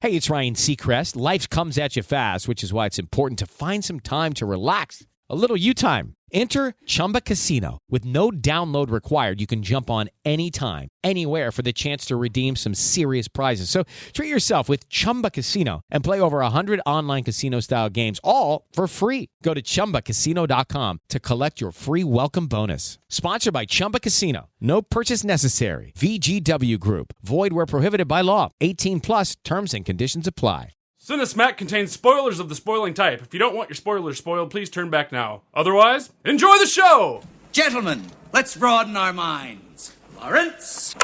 Hey, it's Ryan Seacrest. Life comes at you fast, which is why it's important to find some time to relax. A little you time. Enter Chumba Casino. With no download required, you can jump on anytime, anywhere for the chance to redeem some serious prizes. So treat yourself with Chumba Casino and play over 100 online casino-style games, all for free. Go to ChumbaCasino.com to collect your free welcome bonus. Sponsored by Chumba Casino. No purchase necessary. VGW Group. Void where prohibited by law. 18 plus. Terms and conditions apply. Cinesmack contains spoilers of the spoiling type. If you don't want your spoilers spoiled, please turn back now. Otherwise, enjoy the show! Gentlemen, let's broaden our minds. Lawrence?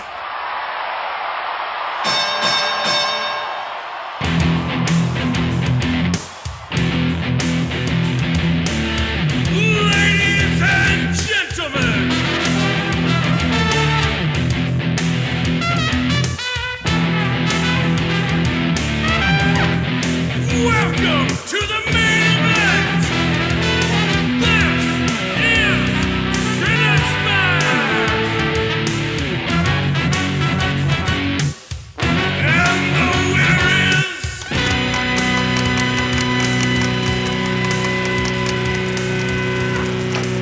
Ladies and gentlemen! Welcome to the main event! This is Cinesmack! And the winner is...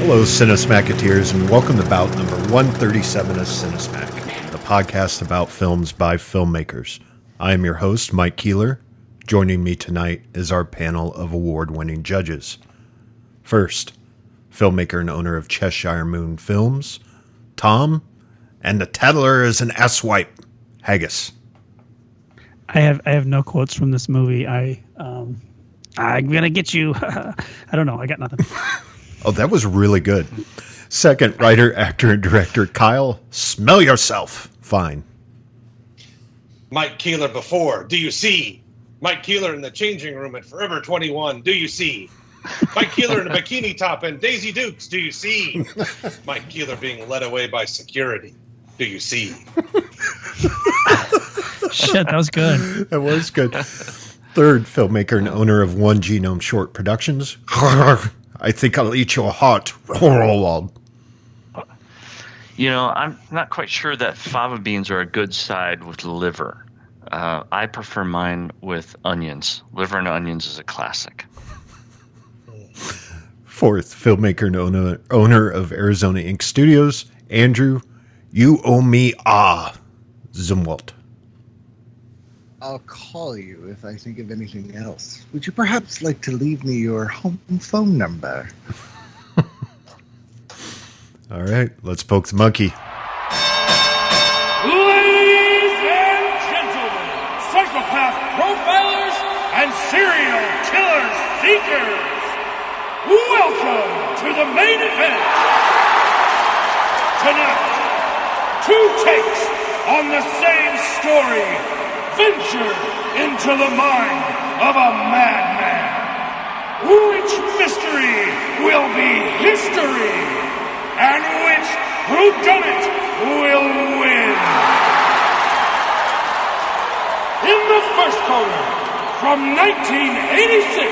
Hello, Cinesmacketeers, and welcome to bout number 137 of Cinesmack, the podcast about films by filmmakers. I am your host, Mike Keeler. Joining me tonight is our panel of award-winning judges. First, filmmaker and owner of Cheshire Moon Films, Tom, and the tattler is an asswipe, Haggis. I have no quotes from this movie. I'm gonna get you. I don't know. I got nothing. Oh, that was really good. Second, writer, actor, and director Kyle, smell yourself. Fine. Mike Keeler before, do you see? Mike Keeler in the changing room at Forever 21, do you see? Mike Keeler in a bikini top and Daisy Dukes, do you see? Mike Keeler being led away by security, do you see? Shit, that was good. That was good. Third, filmmaker and owner of One Genome Short Productions. I think I'll eat your heart. You know, I'm not quite sure that fava beans are a good side with liver. I prefer mine with onions. Liver and onions is a classic. Fourth, filmmaker and owner of Arizona Ink Studios, Andrew, you owe me Zumwalt. I'll call you if I think of anything else. Would you perhaps like to leave me your home phone number? All right, let's poke the monkey. Ladies and gentlemen, psychopath profilers and serial killer seekers, welcome to the main event. Tonight, two takes on the same story venture into the mind of a madman. Which mystery will be history? And which whodunit will win? In the first corner, from 1986,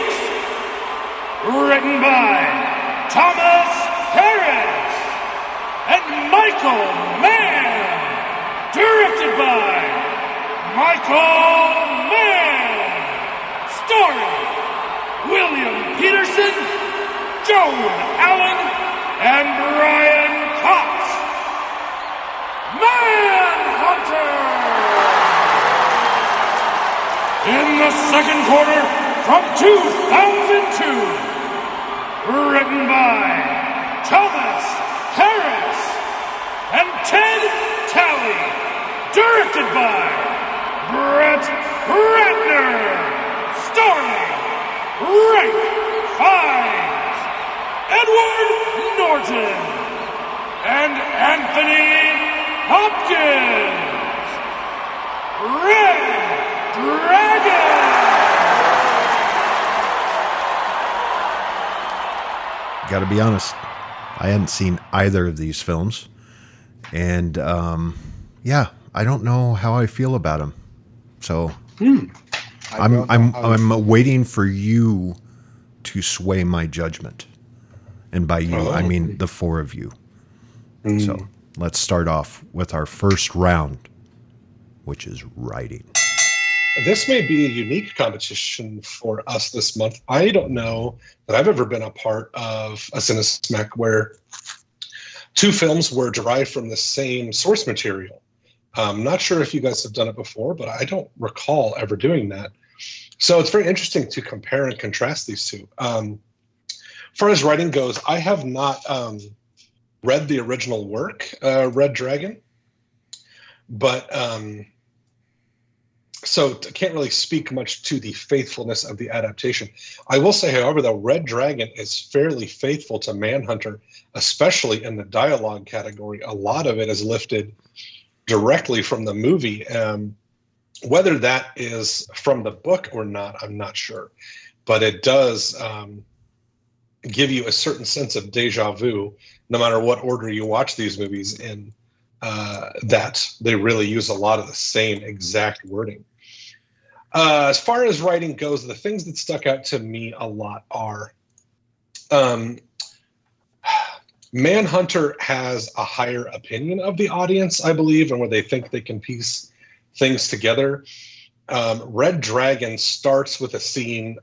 written by Thomas Harris and Michael Mann, directed by Michael Mann, starring William Peterson, Joan Allen, and Brian Cox. Manhunter! In the second quarter from 2002, written by Thomas Harris and Ted Talley, directed by Brett Ratner, starring Rafe Fiennes, Edward Norton, and Anthony Hopkins. Red Dragon! Got to be honest, I hadn't seen either of these films. And, yeah, I don't know how I feel about them. So I'm waiting for you to sway my judgment. And by you, I mean the four of you. So let's start off with our first round, which is writing. This may be a unique competition for us this month. I don't know that I've ever been a part of a CineSmack where two films were derived from the same source material. I'm not sure if you guys have done it before, but I don't recall ever doing that. So it's very interesting to compare and contrast these two. As far as writing goes, I have not read the original work, Red Dragon, but so I can't really speak much to the faithfulness of the adaptation. I will say, however, though, Red Dragon is fairly faithful to Manhunter, especially in the dialogue category. A lot of it is lifted directly from the movie. Whether that is from the book or not, I'm not sure. But it does give you a certain sense of deja vu, no matter what order you watch these movies in, that they really use a lot of the same exact wording. As far as writing goes, the things that stuck out to me a lot are Manhunter has a higher opinion of the audience, I believe, and where they think they can piece things together. Red Dragon starts with a scene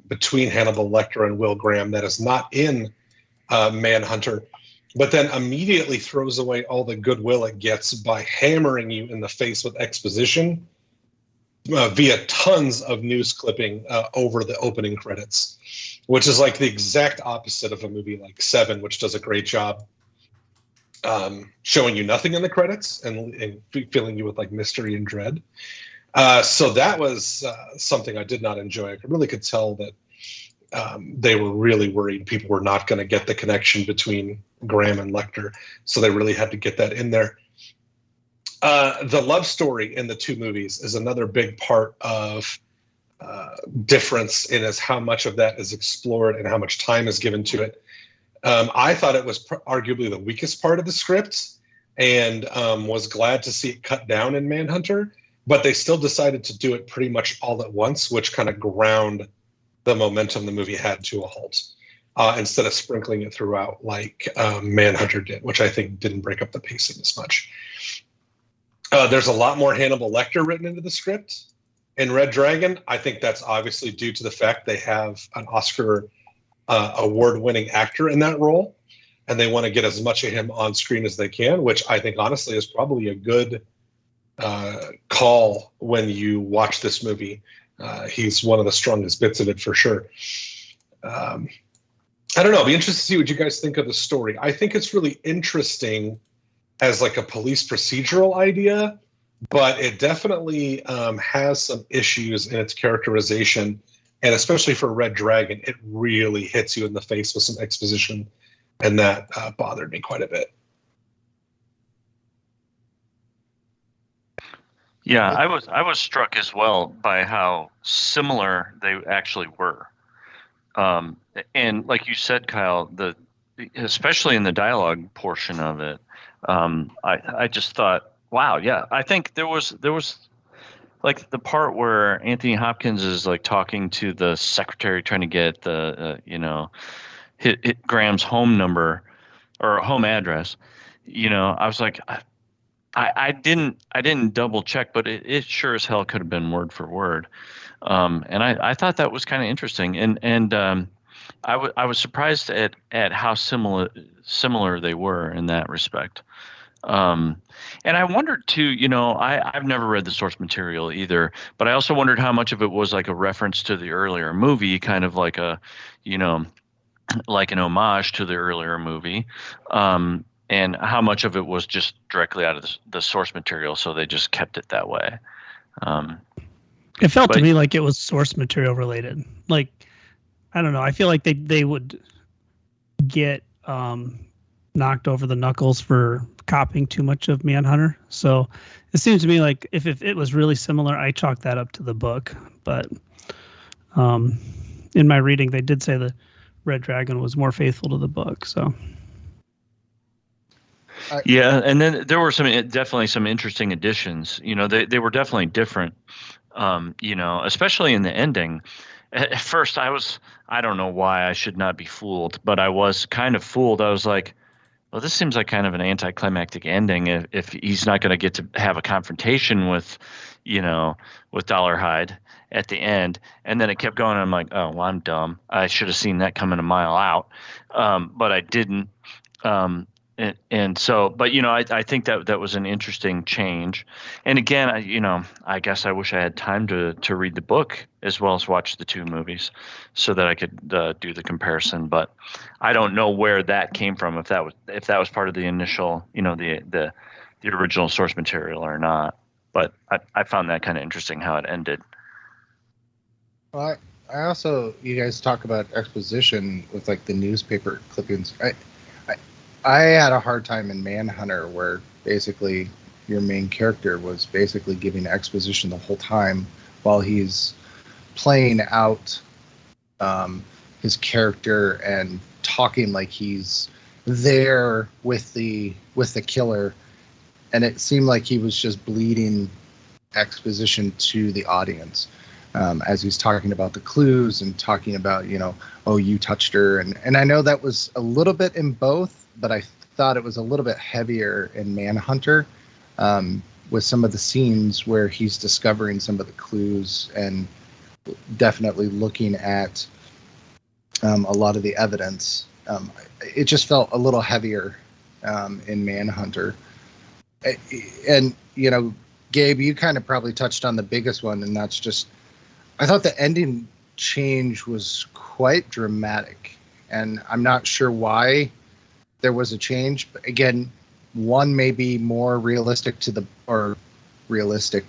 between Hannibal Lecter and Will Graham that is not in Manhunter, but then immediately throws away all the goodwill it gets by hammering you in the face with exposition via tons of news clipping over the opening credits, which is like the exact opposite of a movie like Seven, which does a great job showing you nothing in the credits and filling you with like mystery and dread. So that was something I did not enjoy. I really could tell that they were really worried people were not going to get the connection between Graham and Lecter, so they really had to get that in there. The love story in the two movies is another big part of difference in as how much of that is explored and how much time is given to it. I thought it was arguably the weakest part of the script, and was glad to see it cut down in Manhunter, but they still decided to do it pretty much all at once, which kind of ground the momentum the movie had to a halt, instead of sprinkling it throughout like Manhunter did, which I think didn't break up the pacing as much. There's a lot more Hannibal Lecter written into the script in Red Dragon. I think that's obviously due to the fact they have an Oscar award-winning actor in that role, and they want to get as much of him on screen as they can, which I think honestly is probably a good call when you watch this movie. He's one of the strongest bits of it for sure. I don't know. I'll be interested to see what you guys think of the story. I think it's really interesting as like a police procedural idea, but it definitely has some issues in its characterization. And especially for Red Dragon, it really hits you in the face with some exposition. And that bothered me quite a bit. Yeah, I was struck as well by how similar they actually were. And like you said, Kyle, especially in the dialogue portion of it, I just thought, wow, yeah. I think there was like the part where Anthony Hopkins is like talking to the secretary trying to get the hit Graham's home number or home address. I was like, I didn't double check, but it sure as hell could have been word for word. And I thought that was kind of interesting. And I was surprised at how similar they were in that respect. And I wondered too, I've never read the source material either, but I also wondered how much of it was like a reference to the earlier movie, kind of like like an homage to the earlier movie. And how much of it was just directly out of the source material, so they just kept it that way. It felt to me like it was source material related. Like, I don't know. I feel like they would get knocked over the knuckles for copying too much of Manhunter. So it seems to me like if it was really similar, I chalked that up to the book. But in my reading, they did say the Red Dragon was more faithful to the book. So. Yeah, and then there were definitely some interesting additions. They were definitely different. Especially in the ending. At first, I don't know why I should not be fooled, but I was kind of fooled. I was like, Well, this seems like kind of an anticlimactic ending if he's not going to get to have a confrontation with, with Dollarhide at the end. And then it kept going. And I'm like, oh, well, I'm dumb. I should have seen that coming a mile out. But I didn't. And so, but, I think that was an interesting change. And again, I guess I wish I had time to read the book as well as watch the two movies so that I could do the comparison. But I don't know where that came from, if that was part of the initial, the original source material or not. But I found that kind of interesting how it ended. Well, I also, you guys talk about exposition with like the newspaper clippings. I had a hard time in Manhunter where basically your main character was basically giving exposition the whole time while he's playing out his character and talking like he's there with the killer, and it seemed like he was just bleeding exposition to the audience as he's talking about the clues and talking about, oh, you touched her, and I know that was a little bit in both, but I thought it was a little bit heavier in Manhunter with some of the scenes where he's discovering some of the clues and definitely looking at a lot of the evidence. It just felt a little heavier in Manhunter. And, Gabe, you kind of probably touched on the biggest one, and that's just, I thought the ending change was quite dramatic, and I'm not sure why there was a change. But again, one may be more realistic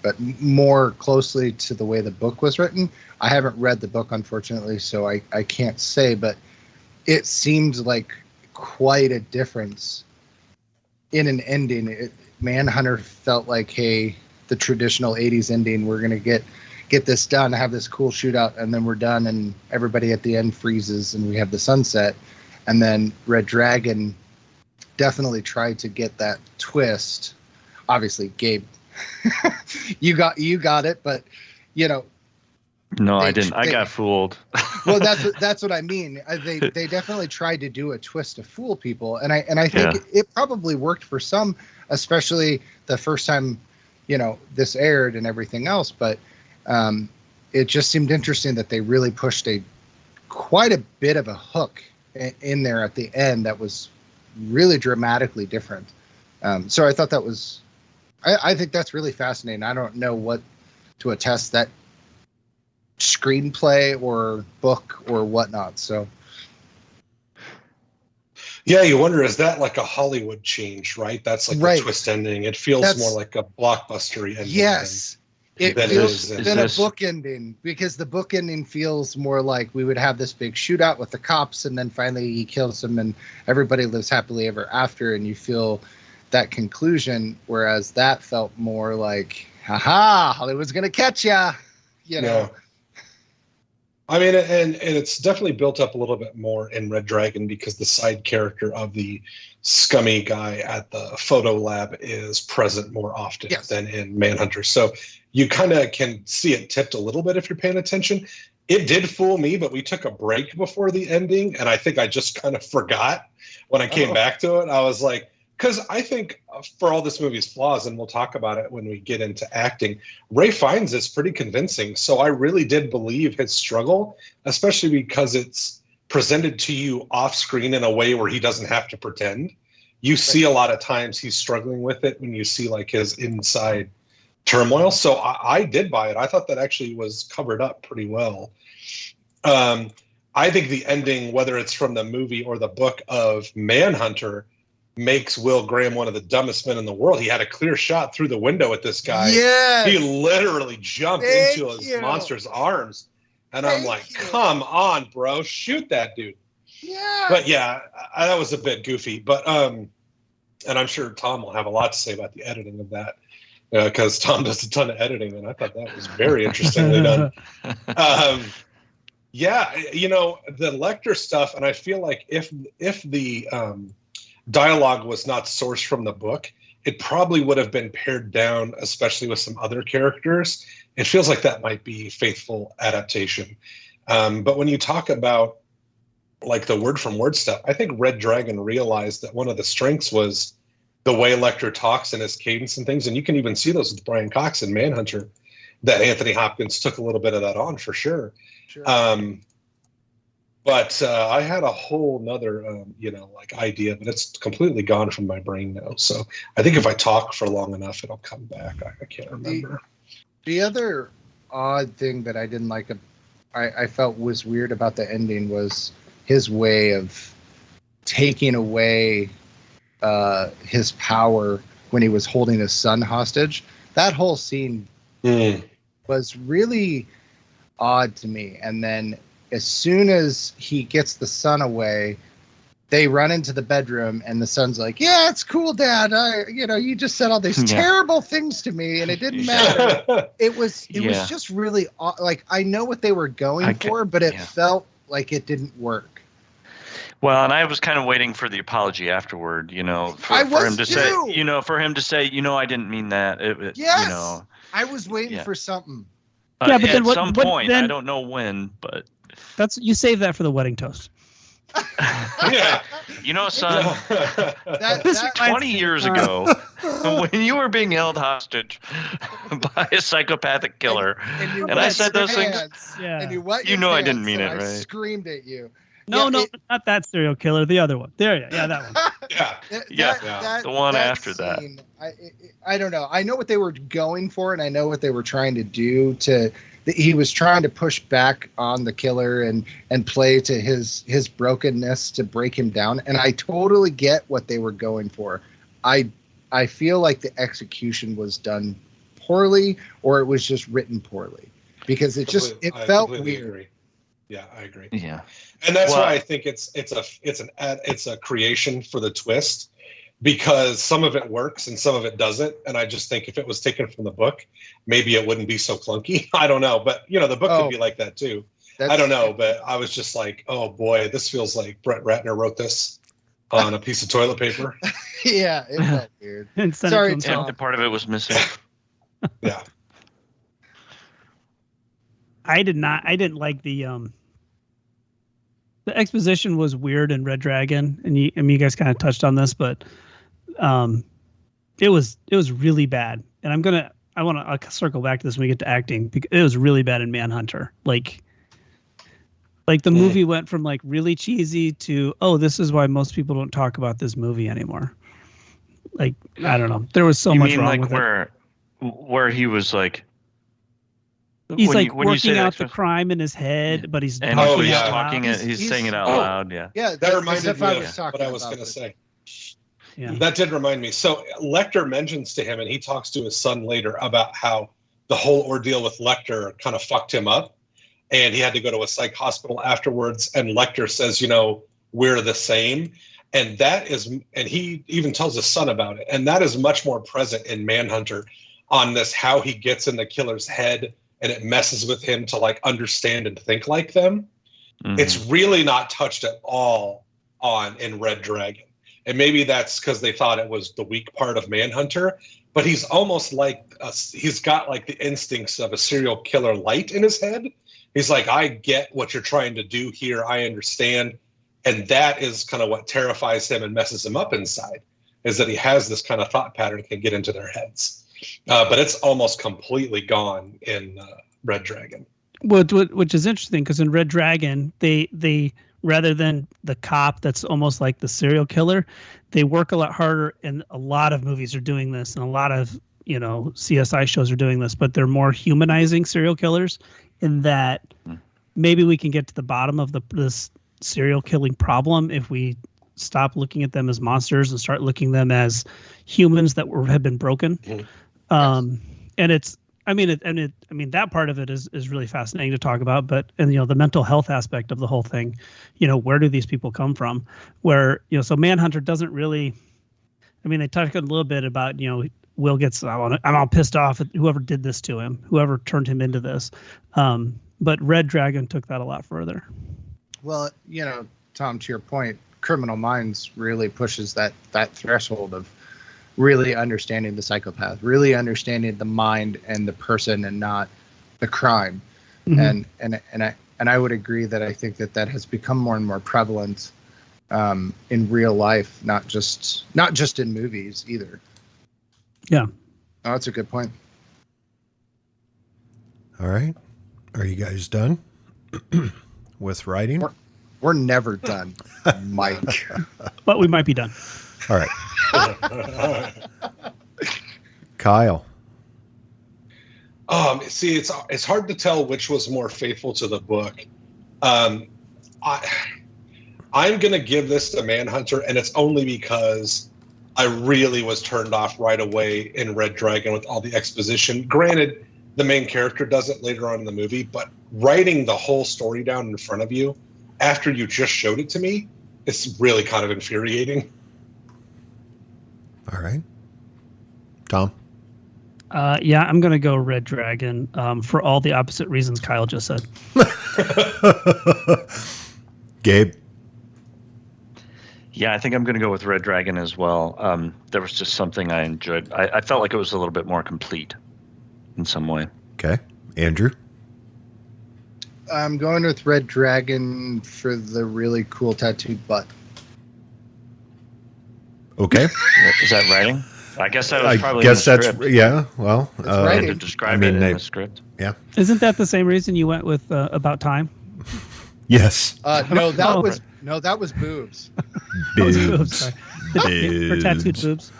but more closely to the way the book was written. I haven't read the book, unfortunately, so I can't say, but it seems like quite a difference in an ending. Manhunter felt like, hey, the traditional 80s ending, we're going to get this done, have this cool shootout, and then we're done, and everybody at the end freezes, and we have the sunset. And then Red Dragon definitely tried to get that twist. Obviously, Gabe, you got it, but no, I didn't. I got fooled. Well, that's what I mean. They definitely tried to do a twist to fool people, and I think it probably worked for some, especially the first time this aired and everything else. But it just seemed interesting that they really pushed quite a bit of a hook in there at the end that was really dramatically different. So I thought that was, I think that's really fascinating. I don't know what to attest that screenplay or book or whatnot. So yeah, you wonder, is that like a Hollywood change, right? That's like right. A twist ending. It feels more like a blockbuster ending. Yes. It feels than a book ending, because the book ending feels more like we would have this big shootout with the cops, and then finally he kills them and everybody lives happily ever after, and you feel that conclusion, whereas that felt more like, haha, Hollywood's gonna catch ya, Yeah. I mean, and it's definitely built up a little bit more in Red Dragon because the side character of the scummy guy at the photo lab is present more often than in Manhunter. So you kind of can see it tipped a little bit if you're paying attention. It did fool me, but we took a break before the ending, and I think I just kind of forgot when I came back to it. I was like, because I think for all this movie's flaws, and we'll talk about it when we get into acting, Ralph Fiennes is pretty convincing. So I really did believe his struggle, especially because it's presented to you off screen in a way where he doesn't have to pretend. You see a lot of times he's struggling with it when you see like his inside turmoil. So I did buy it. I thought that actually was covered up pretty well. I think the ending, whether it's from the movie or the book of Manhunter, makes Will Graham one of the dumbest men in the world. He had a clear shot through the window at this guy. Yes. He literally jumped into his monster's arms. And I'm like, come on, bro, shoot that dude. Yeah. But yeah, that was a bit goofy. But and I'm sure Tom will have a lot to say about the editing of that, because Tom does a ton of editing, and I thought that was very interestingly done. Yeah, the Lecter stuff, and I feel like if the dialogue was not sourced from the book, it probably would have been pared down, especially with some other characters. It feels like that might be faithful adaptation. But when you talk about like the word from word stuff, I think Red Dragon realized that one of the strengths was the way Lecter talks and his cadence and things. And you can even see those with Brian Cox and Manhunter, that Anthony Hopkins took a little bit of that on for sure. But I had a whole nother, like idea, but it's completely gone from my brain now. So I think if I talk for long enough, it'll come back. I can't remember. The other odd thing that I didn't like, I felt was weird about the ending was his way of taking away his power when he was holding his son hostage. That whole scene was really odd to me. And then as soon as he gets the son away, they run into the bedroom and the son's like, yeah, it's cool, Dad. You just said all these terrible things to me and it didn't matter. It was just really like, I know what they were going for, but it felt like it didn't work. Well, and I was kind of waiting for the apology afterward, for him to say, I didn't mean that. Yes. I was waiting for something. But then at some point, I don't know when, but you save that for the wedding toast. Son, this 20 years ago, when you were being held hostage by a psychopathic killer, and I said those things, and I didn't mean it, right? I screamed at you. No, not that serial killer. The other one. There, that one. The one after scene, that. I don't know. I know what they were going for, and I know what they were trying to do. He was trying to push back on the killer and play to his brokenness to break him down. And I totally get what they were going for. I feel like the execution was done poorly, or it was just written poorly, because it felt weird. Agree. Yeah, I agree. Yeah. And that's why I think it's a creation for the twist, because some of it works and some of it doesn't. And I just think if it was taken from the book, maybe it wouldn't be so clunky. I don't know. But, the book could be like that too. I don't know. But I was just like, oh boy, this feels like Brett Ratner wrote this on a piece of toilet paper. Yeah, it felt weird. Sorry, Tom. And part of it was missing. Yeah. I didn't like the exposition was weird in Red Dragon, and you guys kind of touched on this, but it was really bad. And I'll circle back to this when we get to acting, because it was really bad in Manhunter. Like the movie went from like really cheesy to, oh, this is why most people don't talk about this movie anymore. Like, I don't know. There was so much wrong with it. Where he was like, he's working out the crime in his head, but he's saying it out loud. Yeah. Yeah. That reminded me of what I was going to say. Yeah. That did remind me. So Lecter mentions to him, and he talks to his son later about how the whole ordeal with Lecter kind of fucked him up, and he had to go to a psych hospital afterwards. And Lecter says, we're the same. And he even tells his son about it. And that is much more present in Manhunter on this, how he gets in the killer's head and it messes with him to like understand and think like them. Mm-hmm. It's really not touched at all in Red Dragon. And maybe that's because they thought it was the weak part of Manhunter, but he's almost like he's got like the instincts of a serial killer light in his head. He's like, I get what you're trying to do here. I understand. And that is kind of what terrifies him and messes him up inside, is that he has this kind of thought pattern that can get into their heads. But it's almost completely gone in Red Dragon. Which is interesting, because in Red Dragon, they rather than the cop that's almost like the serial killer, they work a lot harder, and a lot of movies are doing this, and a lot of CSI shows are doing this, but they're more humanizing serial killers, in that maybe we can get to the bottom of this serial killing problem if we stop looking at them as monsters and start looking at them as humans that have been broken. And it's, that part of it is really fascinating to talk about, but the mental health aspect of the whole thing, where do these people come from? Where, so Manhunter doesn't really, they talk a little bit about, Will gets, I'm all pissed off at whoever did this to him, whoever turned him into this. But Red Dragon took that a lot further. Well, Tom, to your point, Criminal Minds really pushes that threshold of really understanding the psychopath, really understanding the mind and the person and not the crime. Mm-hmm. And And I would agree that I think that has become more and more prevalent in real life, not just in movies either. Yeah. Oh, that's a good point. All right. Are you guys done with writing? We're never done, Mike. But we might be done. All right. Kyle. See, it's hard to tell which was more faithful to the book. I'm going to give this to Manhunter, and it's only because I really was turned off right away in Red Dragon with all the exposition. Granted, the main character does it later on in the movie, but writing the whole story down in front of you after you just showed it to me, it's really kind of infuriating. All right. Tom? Yeah, I'm going to go Red Dragon for all the opposite reasons Kyle just said. Gabe? Yeah, I think I'm going to go with Red Dragon as well. There was just something I enjoyed. I felt like it was a little bit more complete in some way. Okay. Andrew? I'm going with Red Dragon for the really cool tattooed butt. Okay. Is that writing? I guess that was probably guess in the that's script. Yeah. Well, To describe it in the script. Yeah. Isn't that the same reason you went with About Time? Yes. No, that was boobs. Boobs. Sorry. For tattooed boobs.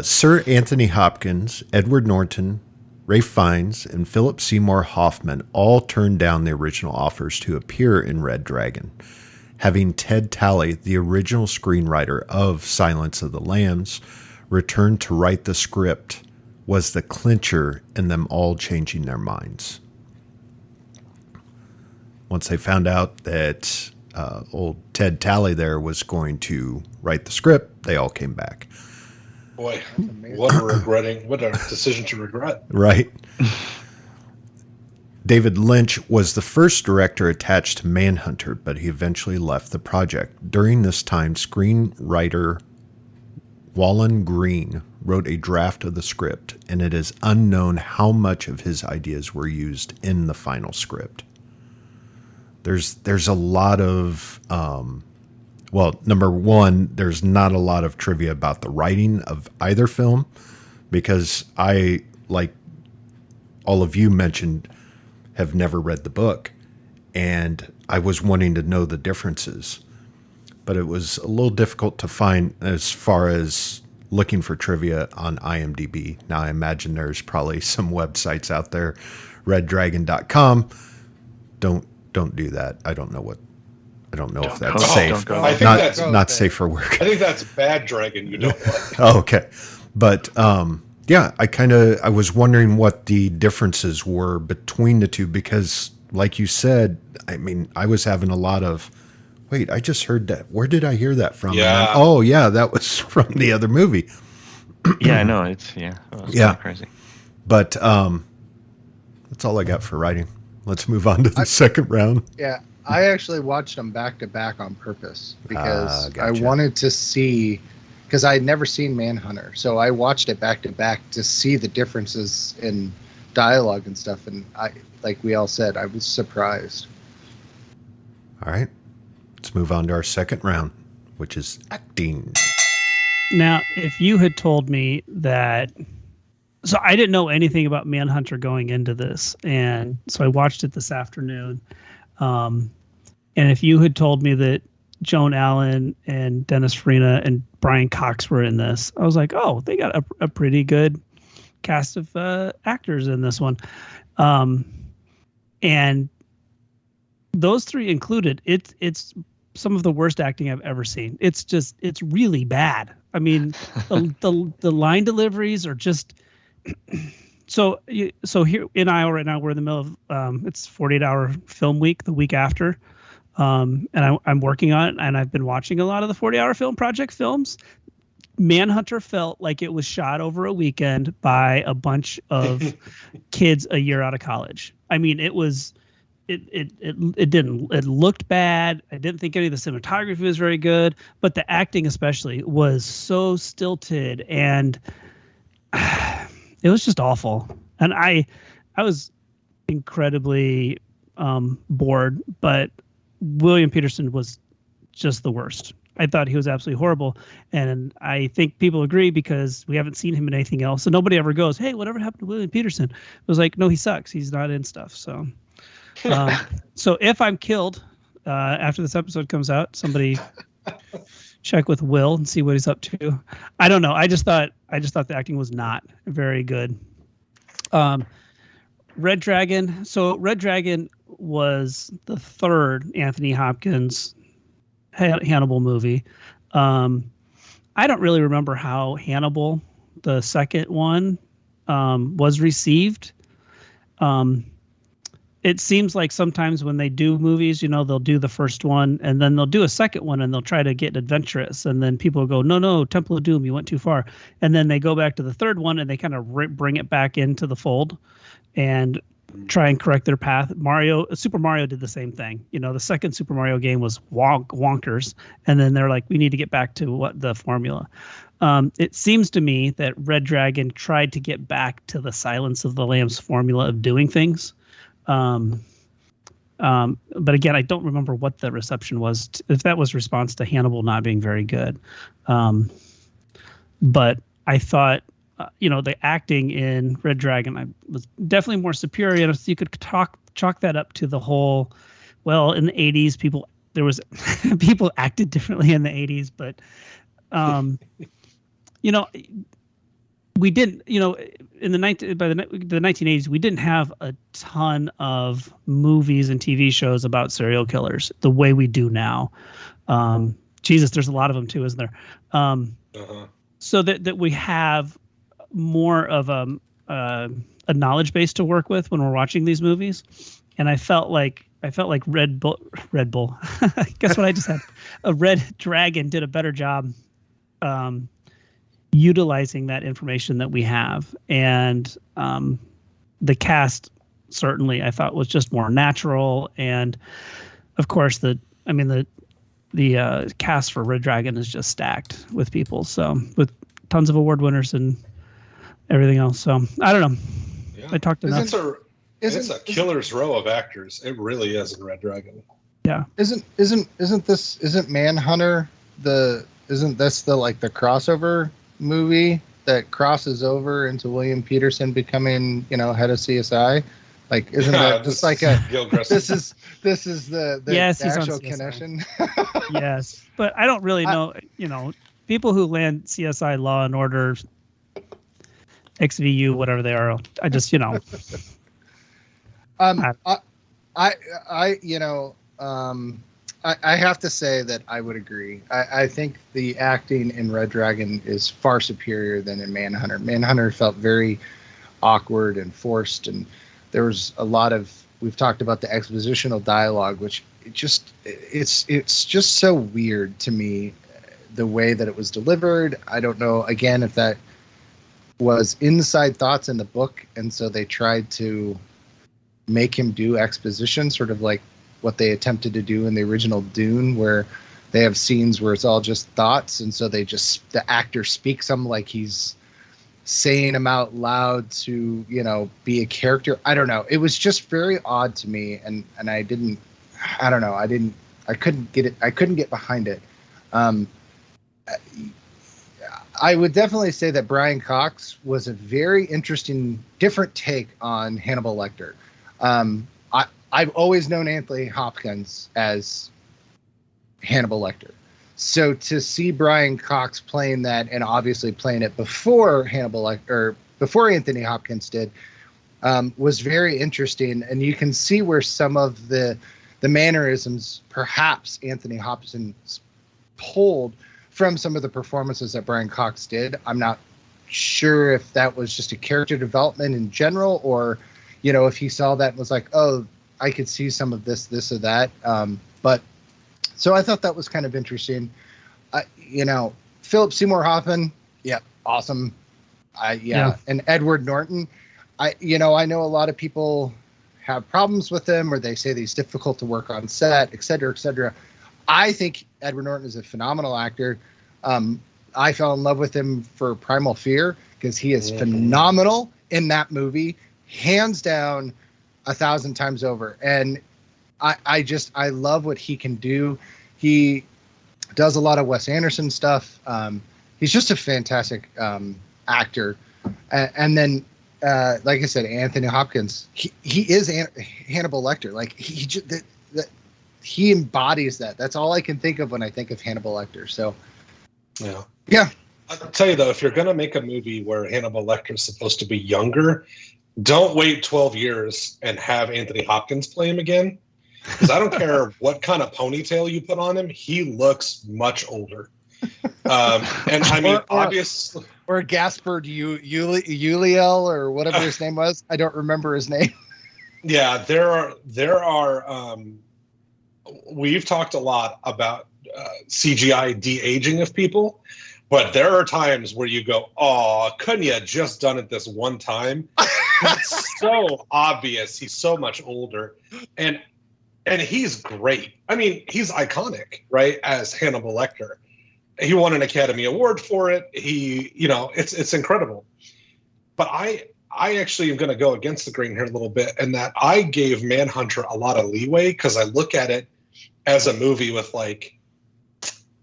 Sir Anthony Hopkins, Edward Norton, Ralph Fiennes, and Philip Seymour Hoffman all turned down the original offers to appear in Red Dragon. Having Ted Talley, the original screenwriter of Silence of the Lambs, return to write the script was the clincher in them all changing their minds. Once they found out that old Ted Talley there was going to write the script, they all came back. Boy, what a decision to regret. Right. David Lynch was the first director attached to Manhunter, but he eventually left the project. During this time, screenwriter Wallen Green wrote a draft of the script, and it is unknown how much of his ideas were used in the final script. There's a lot of, number one, there's not a lot of trivia about the writing of either film, because I, like all of you mentioned, have never read the book, and I was wanting to know the differences, but it was a little difficult to find as far as looking for trivia on IMDb. Now I imagine there's probably some websites out there, reddragon.com. Don't do that. I don't know if that's safe. I think not safe for work. I think that's bad dragon you don't like. Oh, okay. But yeah, I was wondering what the differences were between the two, because like you said, I mean, I was having a lot of, wait, I just heard that. Where did I hear that from? Yeah. Oh yeah, that was from the other movie. Yeah, I know. It's crazy. But that's all I got for writing. Let's move on to the second round. Yeah, I actually watched them back to back on purpose because gotcha. I wanted to see, because I had never seen Manhunter, so I watched it back to back to see the differences in dialogue and stuff. And I, like we all said, I was surprised. All right, let's move on to our second round, which is acting. Now, if you had told me that, so I didn't know anything about Manhunter going into this, and so I watched it this afternoon. And if you had told me that Joan Allen and Dennis Farina and Brian Cox were in this, I was like, oh, they got a pretty good cast of actors in this one. And those three included, it's some of the worst acting I've ever seen. It's really bad. I mean, the line deliveries are just. So here in Iowa right now, we're in the middle of it's 48-hour film week, the week after, and I'm working on it, and I've been watching a lot of the 40-hour film project films. Manhunter felt like it was shot over a weekend by a bunch of kids a year out of college. I mean, it looked bad. I didn't think any of the cinematography was very good, but the acting especially was so stilted, and it was just awful. And I was incredibly board, but William Peterson was just the worst. I thought he was absolutely horrible, and I think people agree because we haven't seen him in anything else. So nobody ever goes, "Hey, whatever happened to William Peterson?" It was like, no, he sucks. He's not in stuff. So, so if I'm killed after this episode comes out, somebody check with Will and see what he's up to. I don't know. I just thought the acting was not very good. Red Dragon. So Red Dragon was the third Anthony Hopkins Hannibal movie. I don't really remember how Hannibal, the second one, was received. It seems like sometimes when they do movies, they'll do the first one and then they'll do a second one and they'll try to get adventurous. And then people go, no, Temple of Doom, you went too far. And then they go back to the third one and they kind of bring it back into the fold and try and correct their path. Super Mario did the same thing. The second Super Mario game was wonkers. And then they're like, we need to get back to what the formula. It seems to me that Red Dragon tried to get back to the Silence of the Lambs formula of doing things. But again, I don't remember what the reception was, if that was response to Hannibal not being very good. But I thought, the acting in Red Dragon was definitely more superior. You could chalk that up to the whole, well, in the 80s, people acted differently in the 80s, but, we didn't, in the 1980s, we didn't have a ton of movies and TV shows about serial killers the way we do now. Jesus, there's a lot of them too, isn't there? So that we have more of a knowledge base to work with when we're watching these movies. And I felt like Red Bull. Guess what I just had? A Red Dragon did a better job utilizing that information that we have. And the cast certainly I thought was just more natural. And of course the cast for Red Dragon is just stacked with people. So with tons of award winners and everything else. So I don't know. Yeah. I talked enough. It's a killer's row of actors. It really is in Red Dragon. Yeah. Isn't Manhunter isn't this the crossover movie that crosses over into William Peterson becoming, head of CSI? Like, isn't that just like this is the yes, actual connection? Yes. But I don't really know, people who land CSI, Law and Order, XVU, whatever they are. I just, I have to say that I would agree. I think the acting in Red Dragon is far superior than in Manhunter. Manhunter felt very awkward and forced, and there was a lot of, we've talked about the expositional dialogue, which it's just so weird to me, the way that it was delivered. I don't know, again, if that was inside thoughts in the book, and so they tried to make him do exposition, sort of like what they attempted to do in the original Dune, where they have scenes where it's all just thoughts, and so the actor speaks them like he's saying them out loud to, be a character. I don't know. It was just very odd to me, and I couldn't get behind it. I would definitely say that Brian Cox was a very interesting, different take on Hannibal Lecter. I've always known Anthony Hopkins as Hannibal Lecter. So to see Brian Cox playing that, and obviously playing it before before Anthony Hopkins did, was very interesting. And you can see where some of the mannerisms perhaps Anthony Hopkins pulled from some of the performances that Brian Cox did. I'm not sure if that was just a character development in general, or, if he saw that and was like, oh, I could see some of this or that. But so I thought that was kind of interesting. Philip Seymour Hoffman, yeah, awesome. And Edward Norton, I know a lot of people have problems with him, or they say that he's difficult to work on set, et cetera, et cetera. I think Edward Norton is a phenomenal actor. I fell in love with him for Primal Fear because he is phenomenal in that movie, hands down, 1,000 times over. And I love what he can do. He does a lot of Wes Anderson stuff. He's just a fantastic actor. And then, like I said, Anthony Hopkins, he is Hannibal Lecter. Like he embodies that. That's all I can think of when I think of Hannibal Lecter. So, yeah. I'll tell you though, if you're going to make a movie where Hannibal Lecter is supposed to be younger, don't wait 12 years and have Anthony Hopkins play him again. Because I don't care what kind of ponytail you put on him, he looks much older. And I mean, obviously, or Gaspard Uliel or whatever his name was. I don't remember his name. Yeah, there are. We've talked a lot about CGI de-aging of people, but there are times where you go, "Oh, couldn't you have just done it this one time?" It's so obvious. He's so much older, and he's great. I mean, he's iconic, right? As Hannibal Lecter. He won an Academy Award for it. It's incredible. But I actually am going to go against the grain here a little bit, in that I gave Manhunter a lot of leeway because I look at it as a movie with like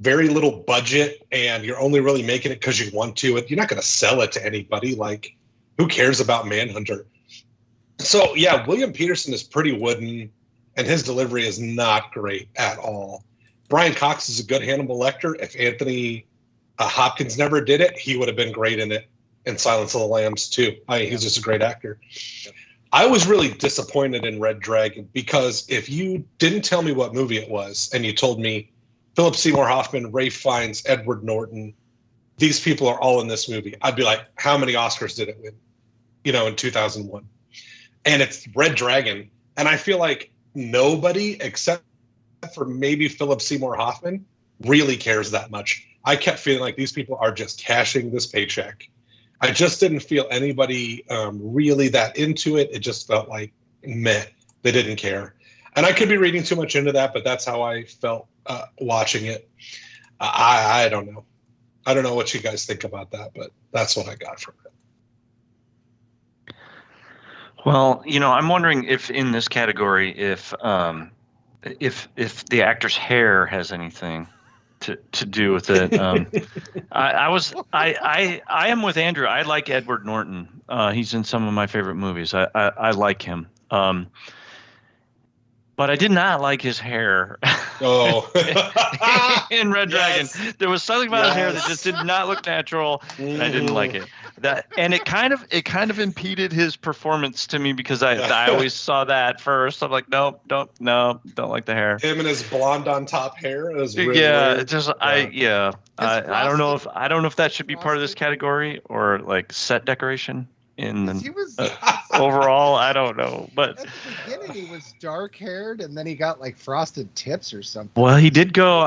very little budget, and you're only really making it because you want to. You're not going to sell it to anybody. Like, who cares about Manhunter? So yeah, William Peterson is pretty wooden, and his delivery is not great at all. Brian Cox is a good Hannibal Lecter. If Anthony Hopkins never did it, he would have been great in it, in Silence of the Lambs too. He's just a great actor. I was really disappointed in Red Dragon because if you didn't tell me what movie it was and you told me Philip Seymour Hoffman, Ralph Fiennes, Edward Norton, these people are all in this movie, I'd be like, how many Oscars did it win? In 2001. And it's Red Dragon. And I feel like nobody except for maybe Philip Seymour Hoffman really cares that much. I kept feeling like these people are just cashing this paycheck. I just didn't feel anybody really that into it. It just felt like meh. They didn't care. And I could be reading too much into that, but that's how I felt watching it. I don't know. I don't know what you guys think about that, but that's what I got from it. Well, I'm wondering if in this category, if the actor's hair has anything to do with it. I am with Andrew. I like Edward Norton. He's in some of my favorite movies. I like him. But I did not like his hair. Oh, in Red Dragon, there was something about his hair that just did not look natural, and I didn't like it. It kind of impeded his performance to me because I always saw that first. I'm like, nope, don't like the hair. Him and his blonde on top hair is really weird. I don't know if that should be part of this category or like set decoration. Overall, I don't know, but at the beginning he was dark haired, and then he got like frosted tips or something. Well, he did go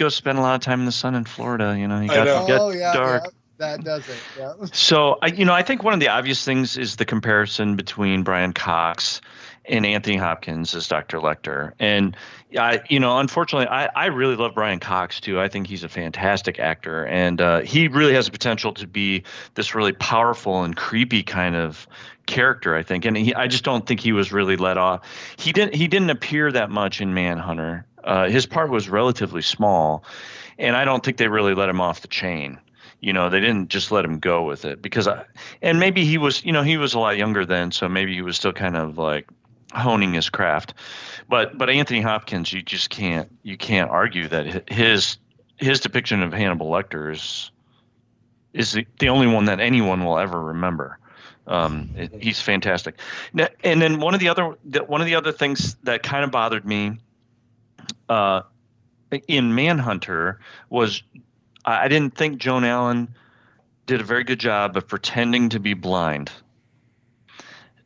spend a lot of time in the sun in Florida. He got dark. Yeah, that does it. Yeah. So I think one of the obvious things is the comparison between Brian Cox and Anthony Hopkins as Dr. Lecter. And unfortunately, I really love Brian Cox too. I think he's a fantastic actor, and he really has the potential to be this really powerful and creepy kind of character, I think. And I just don't think he was really let off. He didn't appear that much in Manhunter. His part was relatively small, and I don't think they really let him off the chain. They didn't just let him go with it because and maybe he was a lot younger then, so maybe he was still kind of like honing his craft. But Anthony Hopkins, you can't argue that his depiction of Hannibal Lecter is the only one that anyone will ever remember. He's fantastic. And then one of the other things that kind of bothered me in Manhunter was I didn't think Joan Allen did a very good job of pretending to be blind.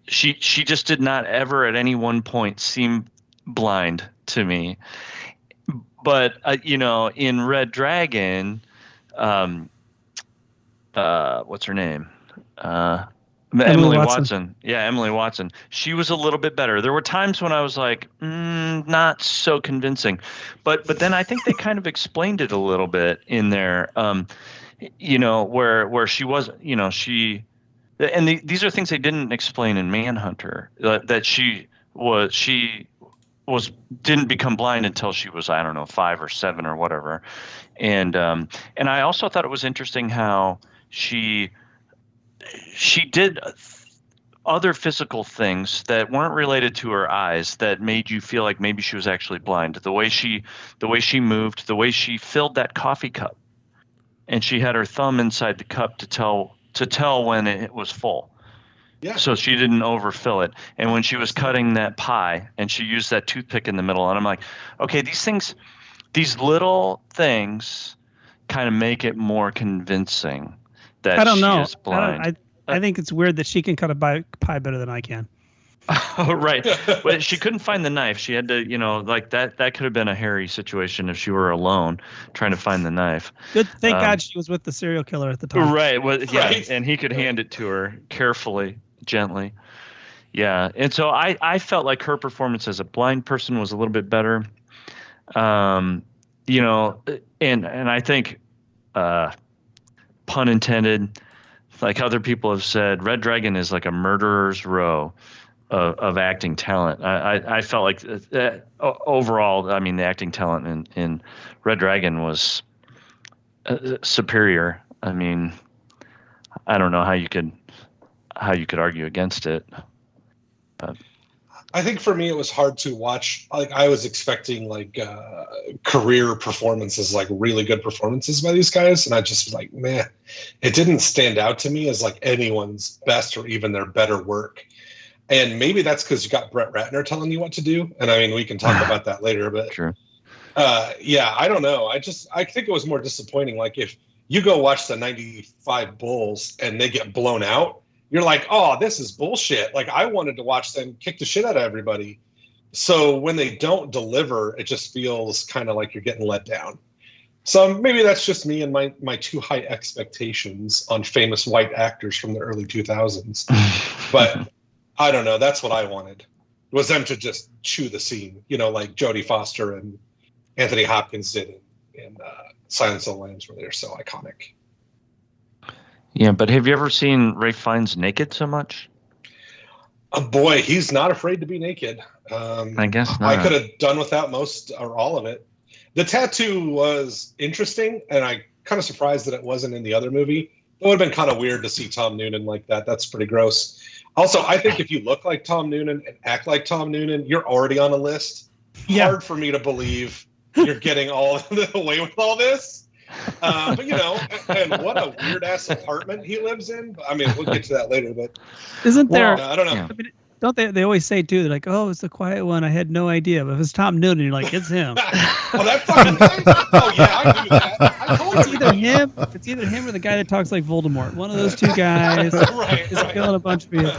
She just did not ever at any one point seem blind to me. But in Red Dragon, what's her name? Emily Watson. Yeah, Emily Watson. She was a little bit better. There were times when I was like, not so convincing. But then I think they kind of explained it a little bit in there, where she was, these are things they didn't explain in Manhunter, that she didn't become blind until she was, I don't know, 5 or 7 or whatever. And I also thought it was interesting how she did other physical things that weren't related to her eyes that made you feel like maybe she was actually blind. The way she moved, the way she filled that coffee cup, and she had her thumb inside the cup to tell when it was full. Yeah. So she didn't overfill it. And when she was cutting that pie and she used that toothpick in the middle, and I'm like, okay, these little things kind of make it more convincing that I don't she know. is blind. I think it's weird that she can cut a pie better than I can. Oh, right. But she couldn't find the knife. She had to, like that could have been a hairy situation if she were alone trying to find the knife. Good. Thank God she was with the serial killer at the time. Right. Well, yeah. Right. And he could hand it to her carefully, gently. Yeah. And so I felt like her performance as a blind person was a little bit better. And I think, pun intended, like other people have said, Red Dragon is like a murderer's row of acting talent. I felt like overall, I mean, the acting talent in Red Dragon was superior. I mean, I don't know how you could argue against it. I think for me it was hard to watch. Like I was expecting career performances, like really good performances by these guys, and I just was like, man, it didn't stand out to me as like anyone's best or even their better work. And maybe that's because you got Brett Ratner telling you what to do. And I mean, we can talk about that later, but Sure. I don't know. I think it was more disappointing. Like if you go watch the 95 Bulls and they get blown out, you're like, oh, this is bullshit. Like I wanted to watch them kick the shit out of everybody. So when they don't deliver, it just feels kind of like you're getting let down. So maybe that's just me and my too high expectations on famous white actors from the early 2000s. But I don't know. That's what I wanted, was them to just chew the scene, like Jodie Foster and Anthony Hopkins did in Silence of the Lambs, where they're so iconic. Yeah, but have you ever seen Ralph Fiennes naked so much? Boy, he's not afraid to be naked. I guess not. I could have done without most or all of it. The tattoo was interesting, and I kind of surprised that it wasn't in the other movie. It would have been kind of weird to see Tom Noonan like that. That's pretty gross. Also, I think if you look like Tom Noonan and act like Tom Noonan, you're already on a list. Yeah. Hard for me to believe you're getting all away with all this. But and what a weird ass apartment he lives in. I mean, we'll get to that later. But isn't there? I don't know. I mean, don't they always say too? They're like, oh, it's the quiet one. I had no idea. But if it's Tom Noonan, you're like, it's him. Oh, that fucking guy? Oh yeah, I knew that. I told It's you. either him or the guy that talks like Voldemort. One of those two guys is killing a bunch of people.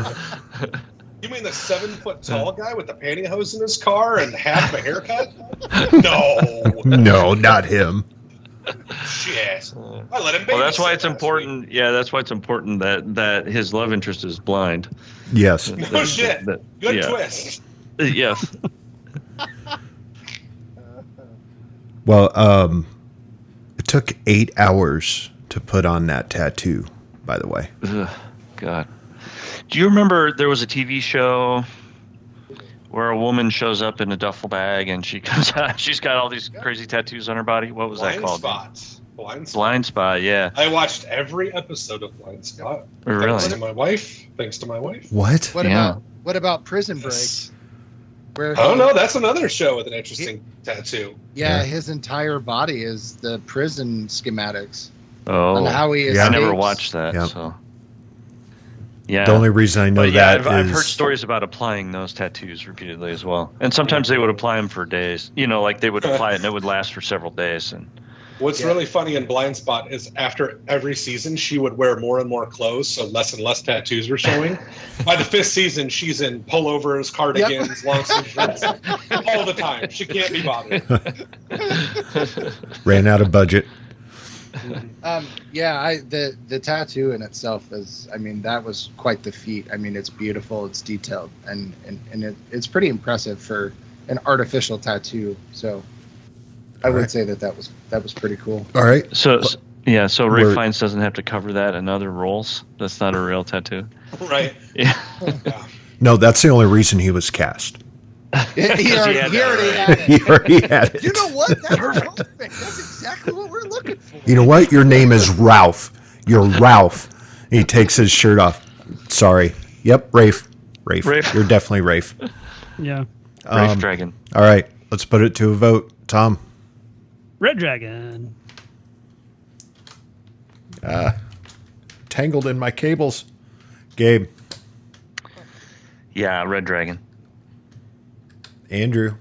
You mean the 7-foot tall guy with the pantyhose in his car and half a haircut? No, not him. Shit. I let him. Well, that's why it's babysit important. Yeah, that's why it's important that his love interest is blind. Yes. No shit. Good twist. Yes. Well, it took 8 hours to put on that tattoo, by the way. Ugh, God. Do you remember there was a TV show where a woman shows up in a duffel bag and she comes out, she's got all these crazy tattoos on her body? What was that called? Blind Spot, yeah. I watched every episode of Blind Spot. Really? Thanks to my wife. What? What about Prison Break? Yes. Where No, that's another show with an interesting tattoo. Yeah, his entire body is the prison schematics. Oh, on how he I escapes. never watched that. Yep. So. Yeah. The only reason I know I've heard stories about applying those tattoos repeatedly as well. And sometimes they would apply them for days. Like they would apply it and it would last for several days. And What's really funny in Blind Spot is after every season, she would wear more and more clothes, so less and less tattoos were showing. By the 5th season, she's in pullovers, cardigans, long sleeve shirts, all the time. She can't be bothered. Ran out of budget. The tattoo in itself is, that was quite the feat. It's beautiful, it's detailed, and it's pretty impressive for an artificial tattoo. So I would say that was pretty cool. All right. So Ray Fiennes doesn't have to cover that in other roles. That's not a real tattoo. Right. Yeah. No, that's the only reason he was cast. He already had it. You already had it. You know what? That's perfect. That's exactly what we're looking for. You know what? Your name is Ralph. You're Ralph. He takes his shirt off. Sorry. Yep, Rafe. You're definitely Rafe. Yeah. Rafe Dragon. All right, let's put it to a vote. Tom. Red Dragon. Tangled in my cables. Gabe. Yeah, Red Dragon. Andrew.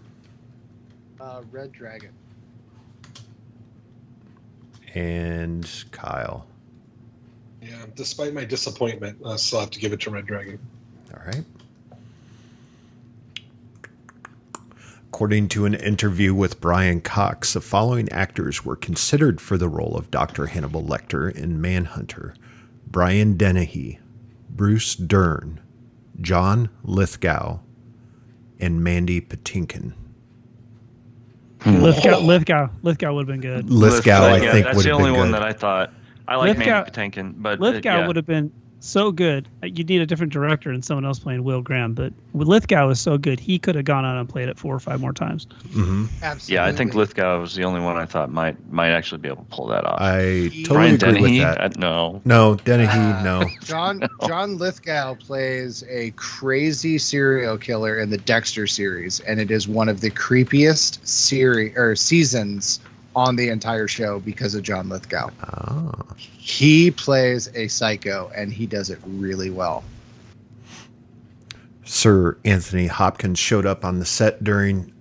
Red Dragon. And Kyle. Yeah, despite my disappointment, I still have to give it to Red Dragon. All right. According to an interview with Brian Cox, the following actors were considered for the role of Dr. Hannibal Lecter in Manhunter: Brian Dennehy, Bruce Dern, John Lithgow, and Mandy Patinkin. Lithgow would have been good. Lithgow, I think, that's would the have only been one good. that I thought. I like Mandy Patinkin, but Lithgow would have been so good. You'd need a different director and someone else playing Will Graham, but Lithgow is so good, he could have gone on and played it 4 or 5 more times. Mm-hmm. Absolutely. Yeah, I think Lithgow was the only one I thought might actually be able to pull that off. I totally Brian agree Dennehy? with that. No. No, Dennehy, no. John Lithgow plays a crazy serial killer in the Dexter series, and it is one of the creepiest seasons on the entire show because of John Lithgow. Ah. He plays a psycho, and he does it really well. Sir Anthony Hopkins showed up on the set during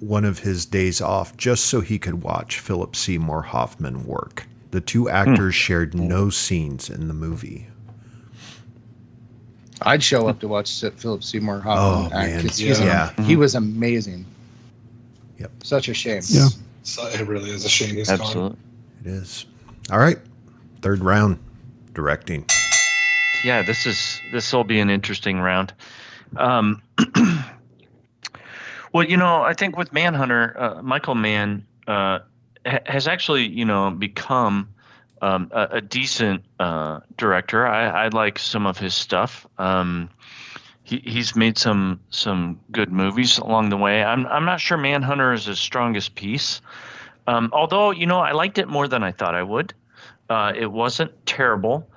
one of his days off just so he could watch Philip Seymour Hoffman work. The two actors shared no scenes in the movie. I'd show up to watch Philip Seymour Hoffman act. Man. He was amazing. Yep. Such a shame. Yeah. So it really is a shame he's Absolutely. It is. All right. Third round. Directing. Yeah, this will be an interesting round. Well, I think with Manhunter, Michael Mann has actually, become a decent director. I like some of his stuff. He's made some good movies along the way. I'm not sure Manhunter is his strongest piece, although I liked it more than I thought I would. It wasn't terrible.